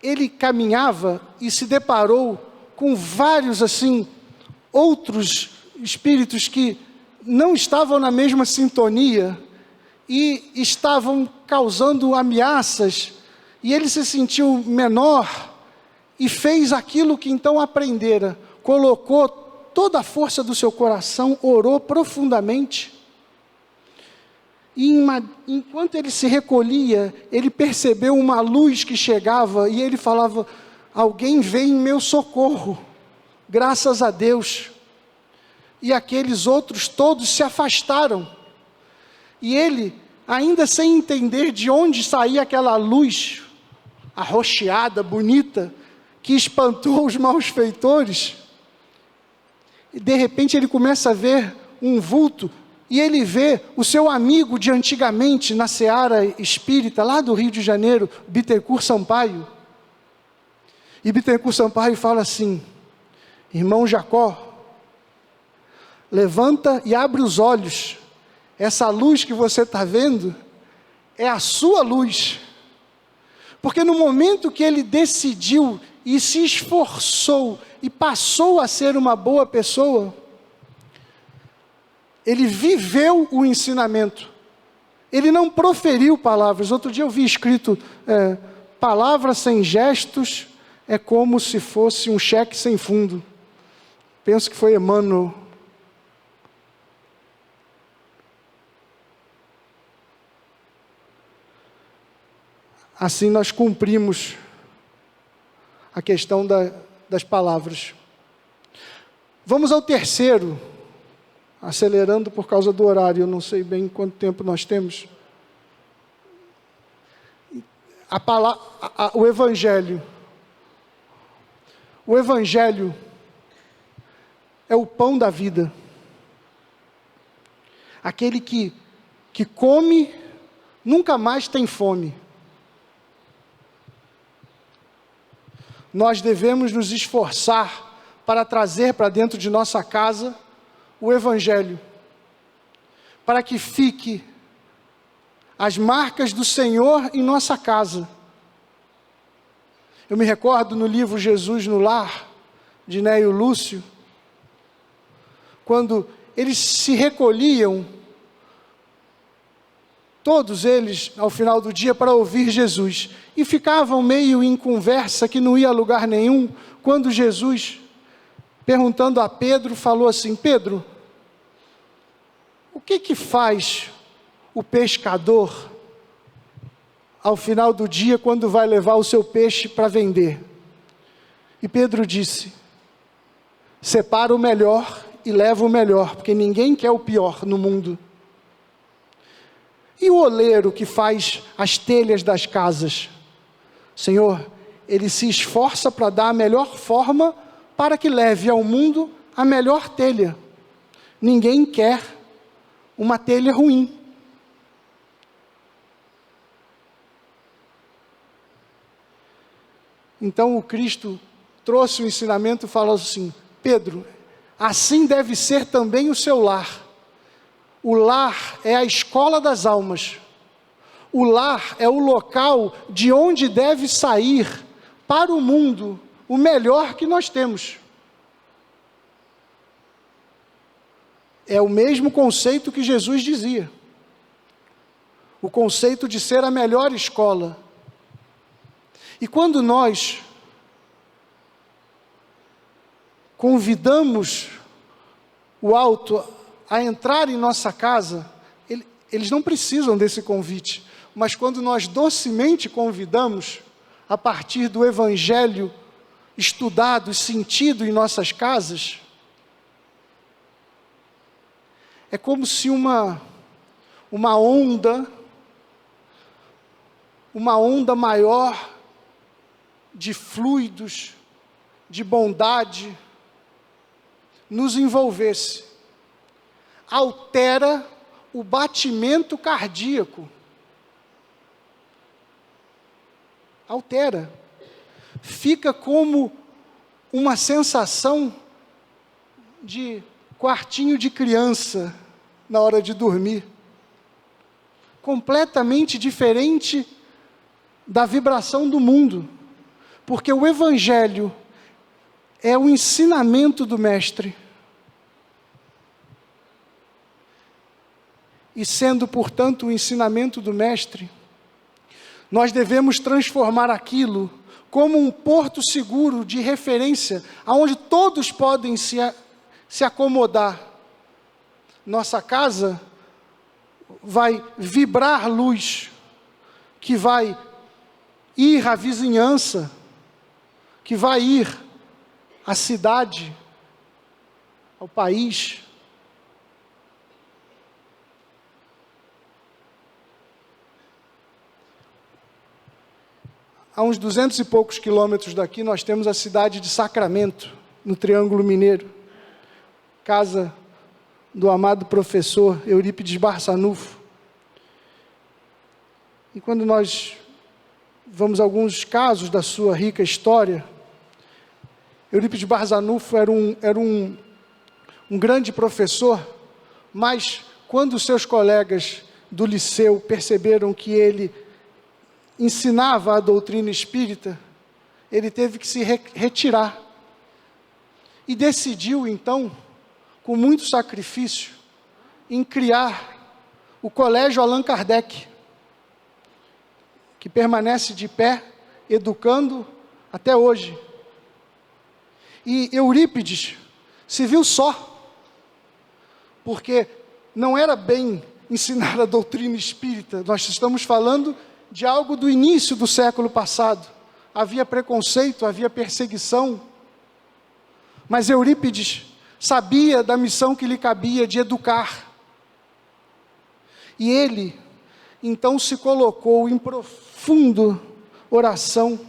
ele caminhava e se deparou com vários, assim, outros espíritos que não estavam na mesma sintonia e estavam causando ameaças, e ele se sentiu menor e fez aquilo que então aprendera, colocou toda a força do seu coração, orou profundamente, e enquanto ele se recolhia, ele percebeu uma luz que chegava, e ele falava: alguém vem em meu socorro, graças a Deus. E aqueles outros todos se afastaram, e ele, ainda sem entender de onde saía aquela luz, arroxeada, bonita, que espantou os malfeitores, e de repente ele começa a ver um vulto, e ele vê o seu amigo de antigamente, na seara espírita, lá do Rio de Janeiro, Bittencourt Sampaio. E Bittencourt Sampaio fala assim: irmão Jacó, levanta e abre os olhos, essa luz que você está vendo, é a sua luz. Porque no momento que ele decidiu e se esforçou e passou a ser uma boa pessoa, ele viveu o ensinamento, ele não proferiu palavras. Outro dia eu vi escrito, palavras sem gestos é como se fosse um cheque sem fundo. Penso que foi Emmanuel. Assim nós cumprimos a questão das palavras. Vamos ao terceiro, acelerando por causa do horário, eu não sei bem quanto tempo nós temos. O Evangelho. O Evangelho é o pão da vida. Aquele que come, nunca mais tem fome. Nós devemos nos esforçar para trazer para dentro de nossa casa o Evangelho, para que fique as marcas do Senhor em nossa casa. Eu me recordo no livro Jesus no Lar, de Neio Lúcio, quando eles se recolhiam, todos eles, ao final do dia, para ouvir Jesus, e ficavam meio em conversa que não ia a lugar nenhum, quando Jesus, perguntando a Pedro, falou assim: Pedro, o que faz o pescador ao final do dia, quando vai levar o seu peixe para vender? E Pedro disse: separa o melhor e leva o melhor, porque ninguém quer o pior no mundo. E o oleiro que faz as telhas das casas? Senhor, ele se esforça para dar a melhor forma para que leve ao mundo a melhor telha. Ninguém quer uma telha ruim. Então o Cristo trouxe o ensinamento e falou assim: Pedro, assim deve ser também o seu lar. O lar é a escola das almas. O lar é o local de onde deve sair para o mundo o melhor que nós temos. É o mesmo conceito que Jesus dizia. O conceito de ser a melhor escola. E quando nós convidamos o alto a entrar em nossa casa, eles não precisam desse convite, mas quando nós docemente convidamos, a partir do Evangelho estudado e sentido em nossas casas, é como se uma onda maior de fluidos, de bondade, nos envolvesse. Altera o batimento cardíaco. Altera. Fica como uma sensação de quartinho de criança na hora de dormir. completamente diferente da vibração do mundo, porque o Evangelho é o ensinamento do Mestre. E sendo, portanto, o ensinamento do Mestre, nós devemos transformar aquilo como um porto seguro de referência, aonde todos podem se acomodar. Nossa casa vai vibrar luz, que vai ir à vizinhança, que vai ir à cidade, ao país. A uns 200 e poucos quilômetros daqui, nós temos a cidade de Sacramento, no Triângulo Mineiro, casa do amado professor Eurípides Barçanufo. E quando nós vamos a alguns casos da sua rica história, Eurípides Barçanufo era um grande professor, mas quando seus colegas do liceu perceberam que ele ensinava a doutrina espírita, ele teve que se retirar. E decidiu, então, com muito sacrifício, em criar o Colégio Allan Kardec, que permanece de pé, educando até hoje. E Eurípides se viu só, porque não era bem ensinar a doutrina espírita. Nós estamos falando de algo do início do século passado. Havia preconceito, havia perseguição, mas Eurípides sabia da missão que lhe cabia de educar. E ele, então, se colocou em profunda oração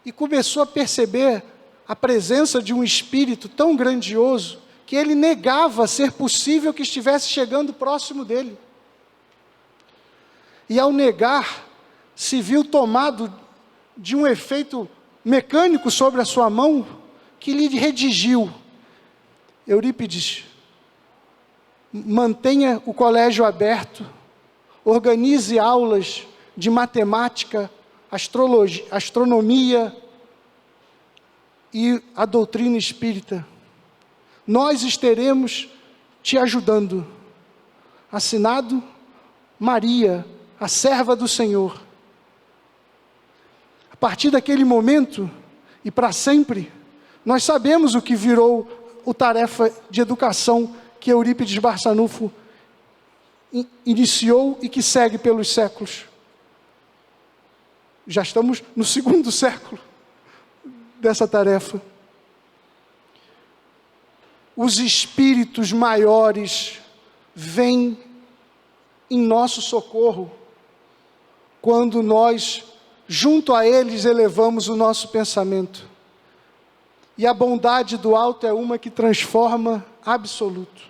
e começou a perceber a presença de um espírito tão grandioso que ele negava ser possível que estivesse chegando próximo dele. E ao negar, se viu tomado de um efeito mecânico sobre a sua mão, que lhe redigiu: Eurípides, mantenha o colégio aberto, organize aulas de matemática, astronomia e a doutrina espírita. Nós estaremos te ajudando. Assinado Maria, a serva do Senhor. A partir daquele momento, e para sempre, nós sabemos o que virou a tarefa de educação que Eurípides Barçanufo iniciou e que segue pelos séculos. Já estamos no 2º século dessa tarefa. Os espíritos maiores vêm em nosso socorro quando nós, junto a eles, elevamos o nosso pensamento. E a bondade do alto é uma que transforma absoluto.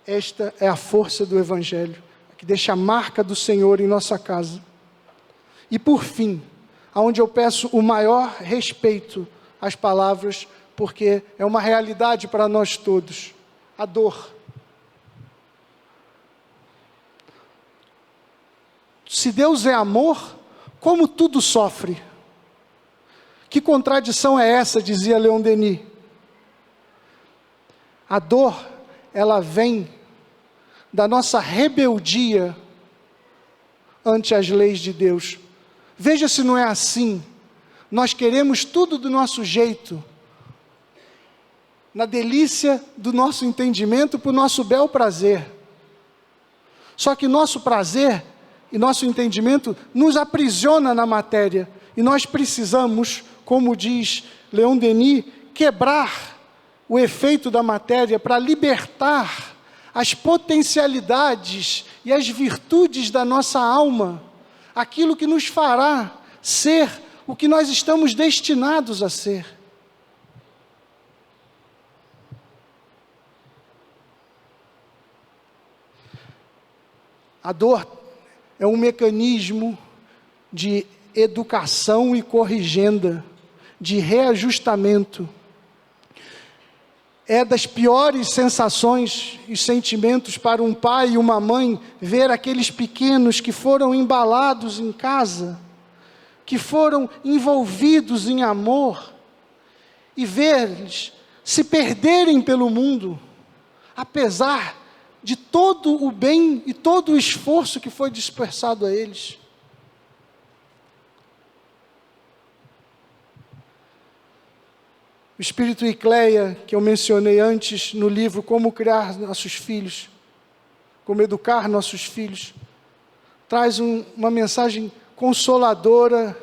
Esta é a força do Evangelho, que deixa a marca do Senhor em nossa casa. E por fim, aonde eu peço o maior respeito às palavras, porque é uma realidade para nós todos, a dor. Se Deus é amor, como tudo sofre? Que contradição é essa, dizia Leon Denis. A dor, ela vem da nossa rebeldia ante as leis de Deus. Veja se não é assim. Nós queremos tudo do nosso jeito, na delícia do nosso entendimento, para o nosso bel prazer. Só que nosso prazer e nosso entendimento nos aprisiona na matéria, e nós precisamos, como diz Leon Denis, quebrar o efeito da matéria para libertar as potencialidades e as virtudes da nossa alma, aquilo que nos fará ser o que nós estamos destinados a ser. A dor é um mecanismo de educação e corrigenda, de reajustamento. É das piores sensações e sentimentos para um pai e uma mãe ver aqueles pequenos que foram embalados em casa, que foram envolvidos em amor, e ver-eles se perderem pelo mundo, apesar de todo o bem e todo o esforço que foi dispersado a eles. O espírito Icleia, que eu mencionei antes no livro Como Criar Nossos Filhos, Como Educar Nossos Filhos, traz uma mensagem consoladora,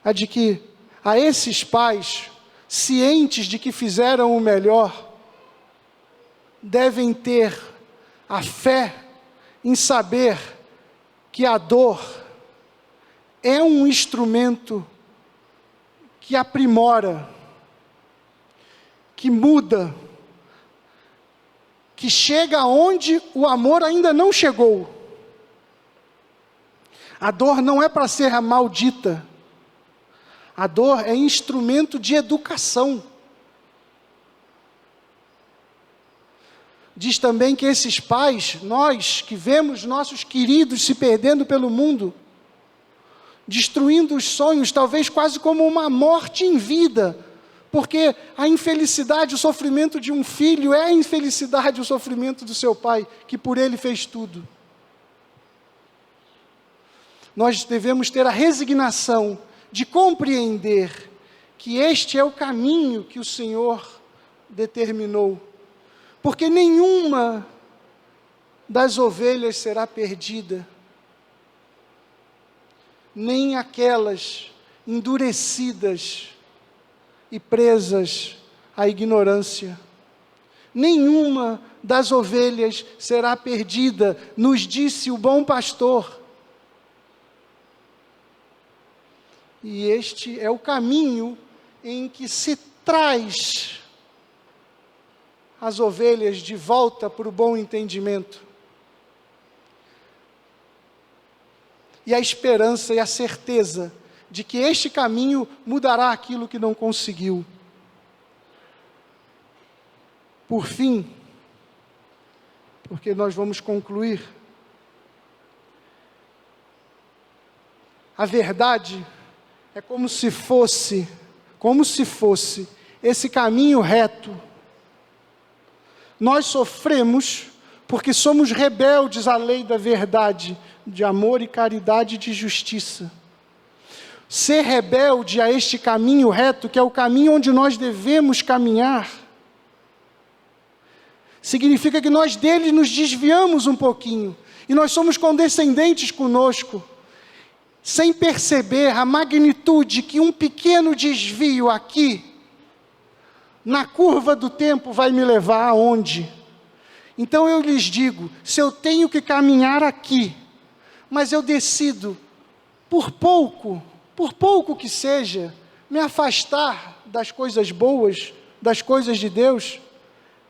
a de que a esses pais, cientes de que fizeram o melhor, devem ter a fé em saber que a dor é um instrumento que aprimora, que muda, que chega onde o amor ainda não chegou. A dor não é para ser maldita. A dor é instrumento de educação. Diz também que esses pais, nós que vemos nossos queridos se perdendo pelo mundo, destruindo os sonhos, talvez quase como uma morte em vida, porque a infelicidade, o sofrimento de um filho é a infelicidade, o sofrimento do seu pai, que por ele fez tudo. Nós devemos ter a resignação de compreender que este é o caminho que o Senhor determinou, porque nenhuma das ovelhas será perdida, nem aquelas endurecidas e presas à ignorância. Nenhuma das ovelhas será perdida, nos disse o bom pastor. E este é o caminho em que se traz as ovelhas de volta para o bom entendimento. E a esperança e a certeza de que este caminho mudará aquilo que não conseguiu. Por fim, porque nós vamos concluir, a verdade é como se fosse esse caminho reto. Nós sofremos porque somos rebeldes à lei da verdade, de amor e caridade e de justiça. Ser rebelde a este caminho reto, que é o caminho onde nós devemos caminhar, significa que nós dele nos desviamos um pouquinho, e nós somos condescendentes conosco, sem perceber a magnitude que um pequeno desvio aqui, na curva do tempo, vai me levar aonde? Então eu lhes digo, se eu tenho que caminhar aqui, mas eu decido, por pouco que seja, me afastar das coisas boas, das coisas de Deus,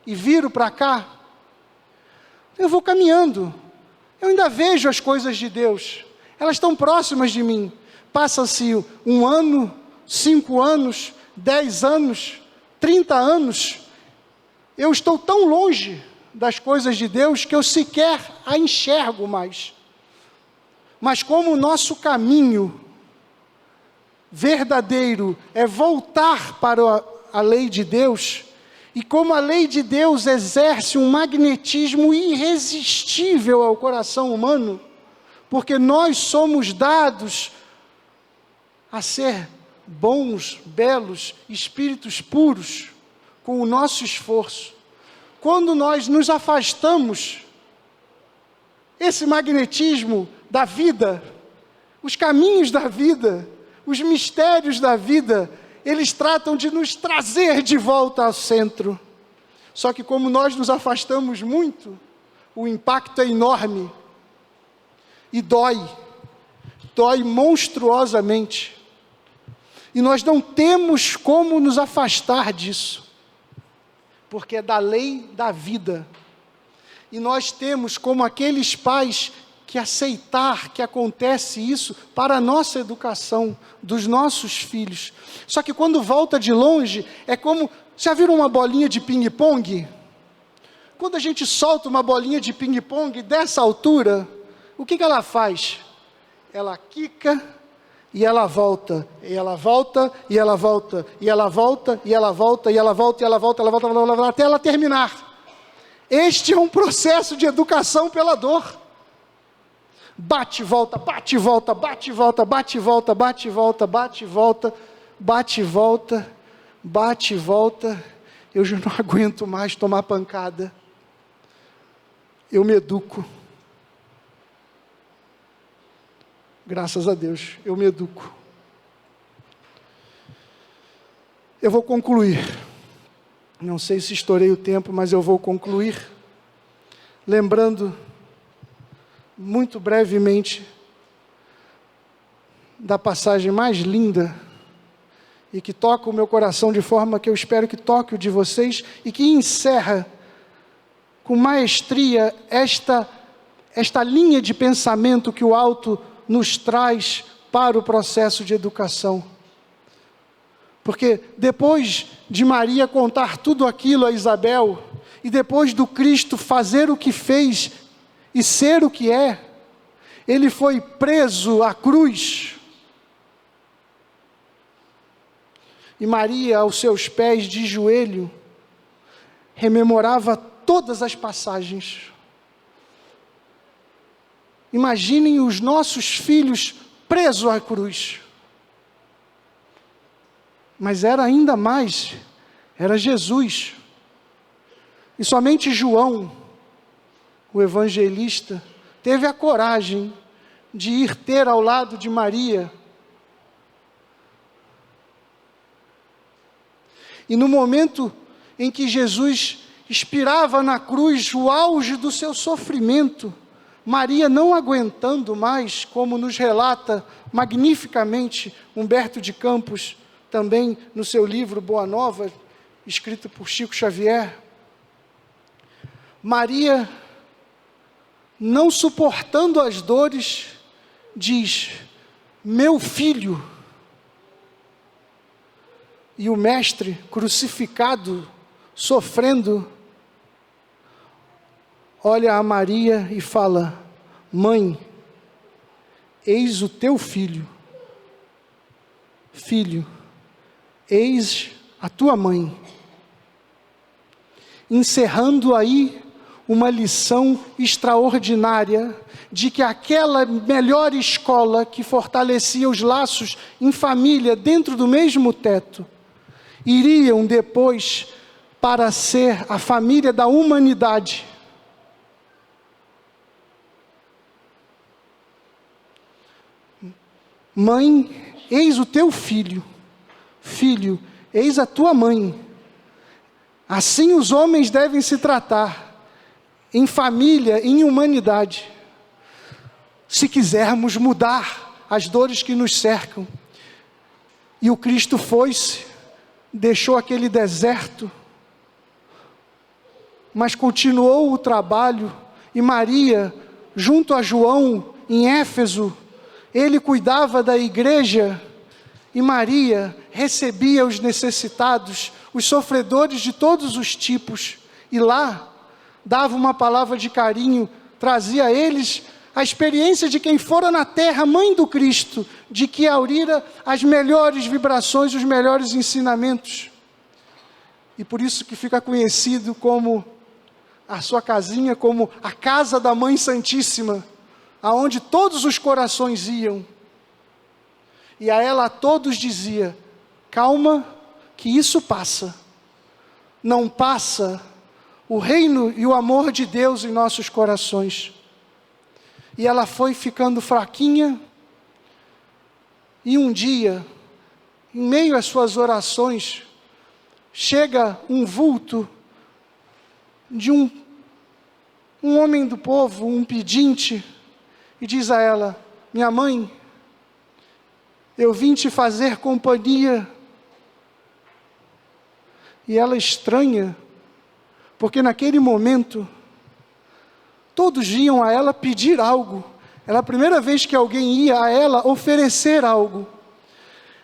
e viro para cá, eu vou caminhando, eu ainda vejo as coisas de Deus, elas estão próximas de mim. Passa-se 1 ano, 5 anos, 10 anos, 30 anos, eu estou tão longe das coisas de Deus que eu sequer a enxergo mais. Mas como o nosso caminho verdadeiro é voltar para a lei de Deus, e como a lei de Deus exerce um magnetismo irresistível ao coração humano, porque nós somos dados a ser bons, belos, espíritos puros, com o nosso esforço. Quando nós nos afastamos, esse magnetismo da vida, os caminhos da vida, os mistérios da vida, eles tratam de nos trazer de volta ao centro. Só que como nós nos afastamos muito, o impacto é enorme e dói monstruosamente. E nós não temos como nos afastar disso, porque é da lei da vida. E nós temos como aqueles pais que aceitar que acontece isso para a nossa educação, dos nossos filhos. Só que quando volta de longe, é como, já viram uma bolinha de ping-pong? Quando a gente solta uma bolinha de ping-pong dessa altura, o que ela faz? Ela quica e ela volta, e ela volta, e ela volta, e ela volta, e ela volta, e ela volta, e ela volta, ela volta, até ela terminar. Este é um processo de educação pela dor. Bate e volta, bate e volta, bate e volta, bate e volta, bate e volta, bate e volta, bate e volta, bate e volta. Eu já não aguento mais tomar pancada. Eu me educo. Graças a Deus, eu me educo. Eu vou concluir. Não sei se estourei o tempo, mas eu vou concluir. Lembrando, muito brevemente, da passagem mais linda, e que toca o meu coração de forma que eu espero que toque o de vocês, e que encerra com maestria esta linha de pensamento que o alto nos traz para o processo de educação. Porque depois de Maria contar tudo aquilo a Isabel, e depois do Cristo fazer o que fez e ser o que é, ele foi preso à cruz. E Maria, aos seus pés, de joelho, rememorava todas as passagens. Imaginem os nossos filhos presos à cruz. Mas era ainda mais, era Jesus. E somente João, o evangelista, teve a coragem de ir ter ao lado de Maria. E no momento em que Jesus expirava na cruz, o auge do seu sofrimento, Maria, não aguentando mais, como nos relata magnificamente Humberto de Campos, também no seu livro Boa Nova, escrito por Chico Xavier, Maria, não suportando as dores, diz: meu filho. E o mestre crucificado, sofrendo, olha a Maria e fala: mãe, eis o teu filho. Filho, eis a tua mãe. Encerrando aí uma lição extraordinária de que aquela melhor escola que fortalecia os laços em família dentro do mesmo teto, iriam depois para ser a família da humanidade. Mãe, eis o teu filho. Filho, eis a tua mãe. Assim os homens devem se tratar, em família, em humanidade. Se quisermos mudar as dores que nos cercam. E o Cristo foi-se, deixou aquele deserto, mas continuou o trabalho, e Maria, junto a João, em Éfeso, ele cuidava da igreja, e Maria recebia os necessitados, os sofredores de todos os tipos, e lá dava uma palavra de carinho, trazia a eles a experiência de quem fora na terra, mãe do Cristo, de que aurira as melhores vibrações, os melhores ensinamentos. E por isso que fica conhecido como a sua casinha, como a casa da Mãe Santíssima, aonde todos os corações iam. E a ela a todos dizia: calma, que isso passa. Não passa o reino e o amor de Deus em nossos corações. E ela foi ficando fraquinha, e um dia, em meio às suas orações, chega um vulto de um homem do povo, um pedinte, e diz a ela: minha mãe, eu vim te fazer companhia. E ela estranha, porque naquele momento, todos iam a ela pedir algo, Era a primeira vez que alguém ia a ela oferecer algo.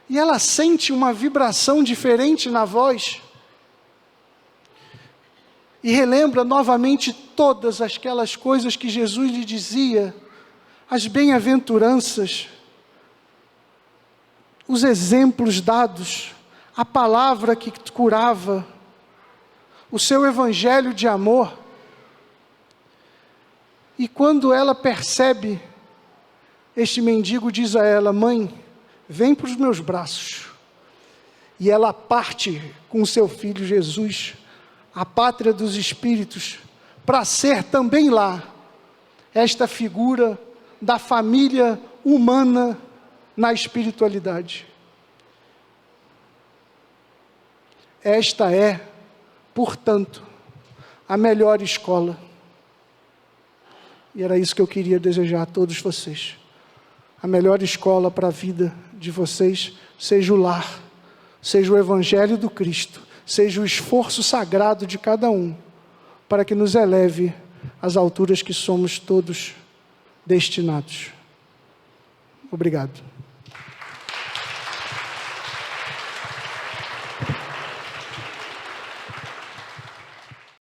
E ela sente uma vibração diferente na voz. E relembra novamente todas aquelas coisas que Jesus lhe dizia, as bem-aventuranças, os exemplos dados, a palavra que curava, o seu evangelho de amor. E quando ela percebe, este mendigo diz a ela: mãe, vem para os meus braços. E ela parte com seu filho Jesus, a pátria dos espíritos, para ser também lá, esta figura da família humana na espiritualidade. Esta é, portanto, a melhor escola. E era isso que eu queria desejar a todos vocês. A melhor escola para a vida de vocês seja o lar, seja o Evangelho do Cristo, seja o esforço sagrado de cada um, para que nos eleve às alturas que somos todos destinados. Obrigado.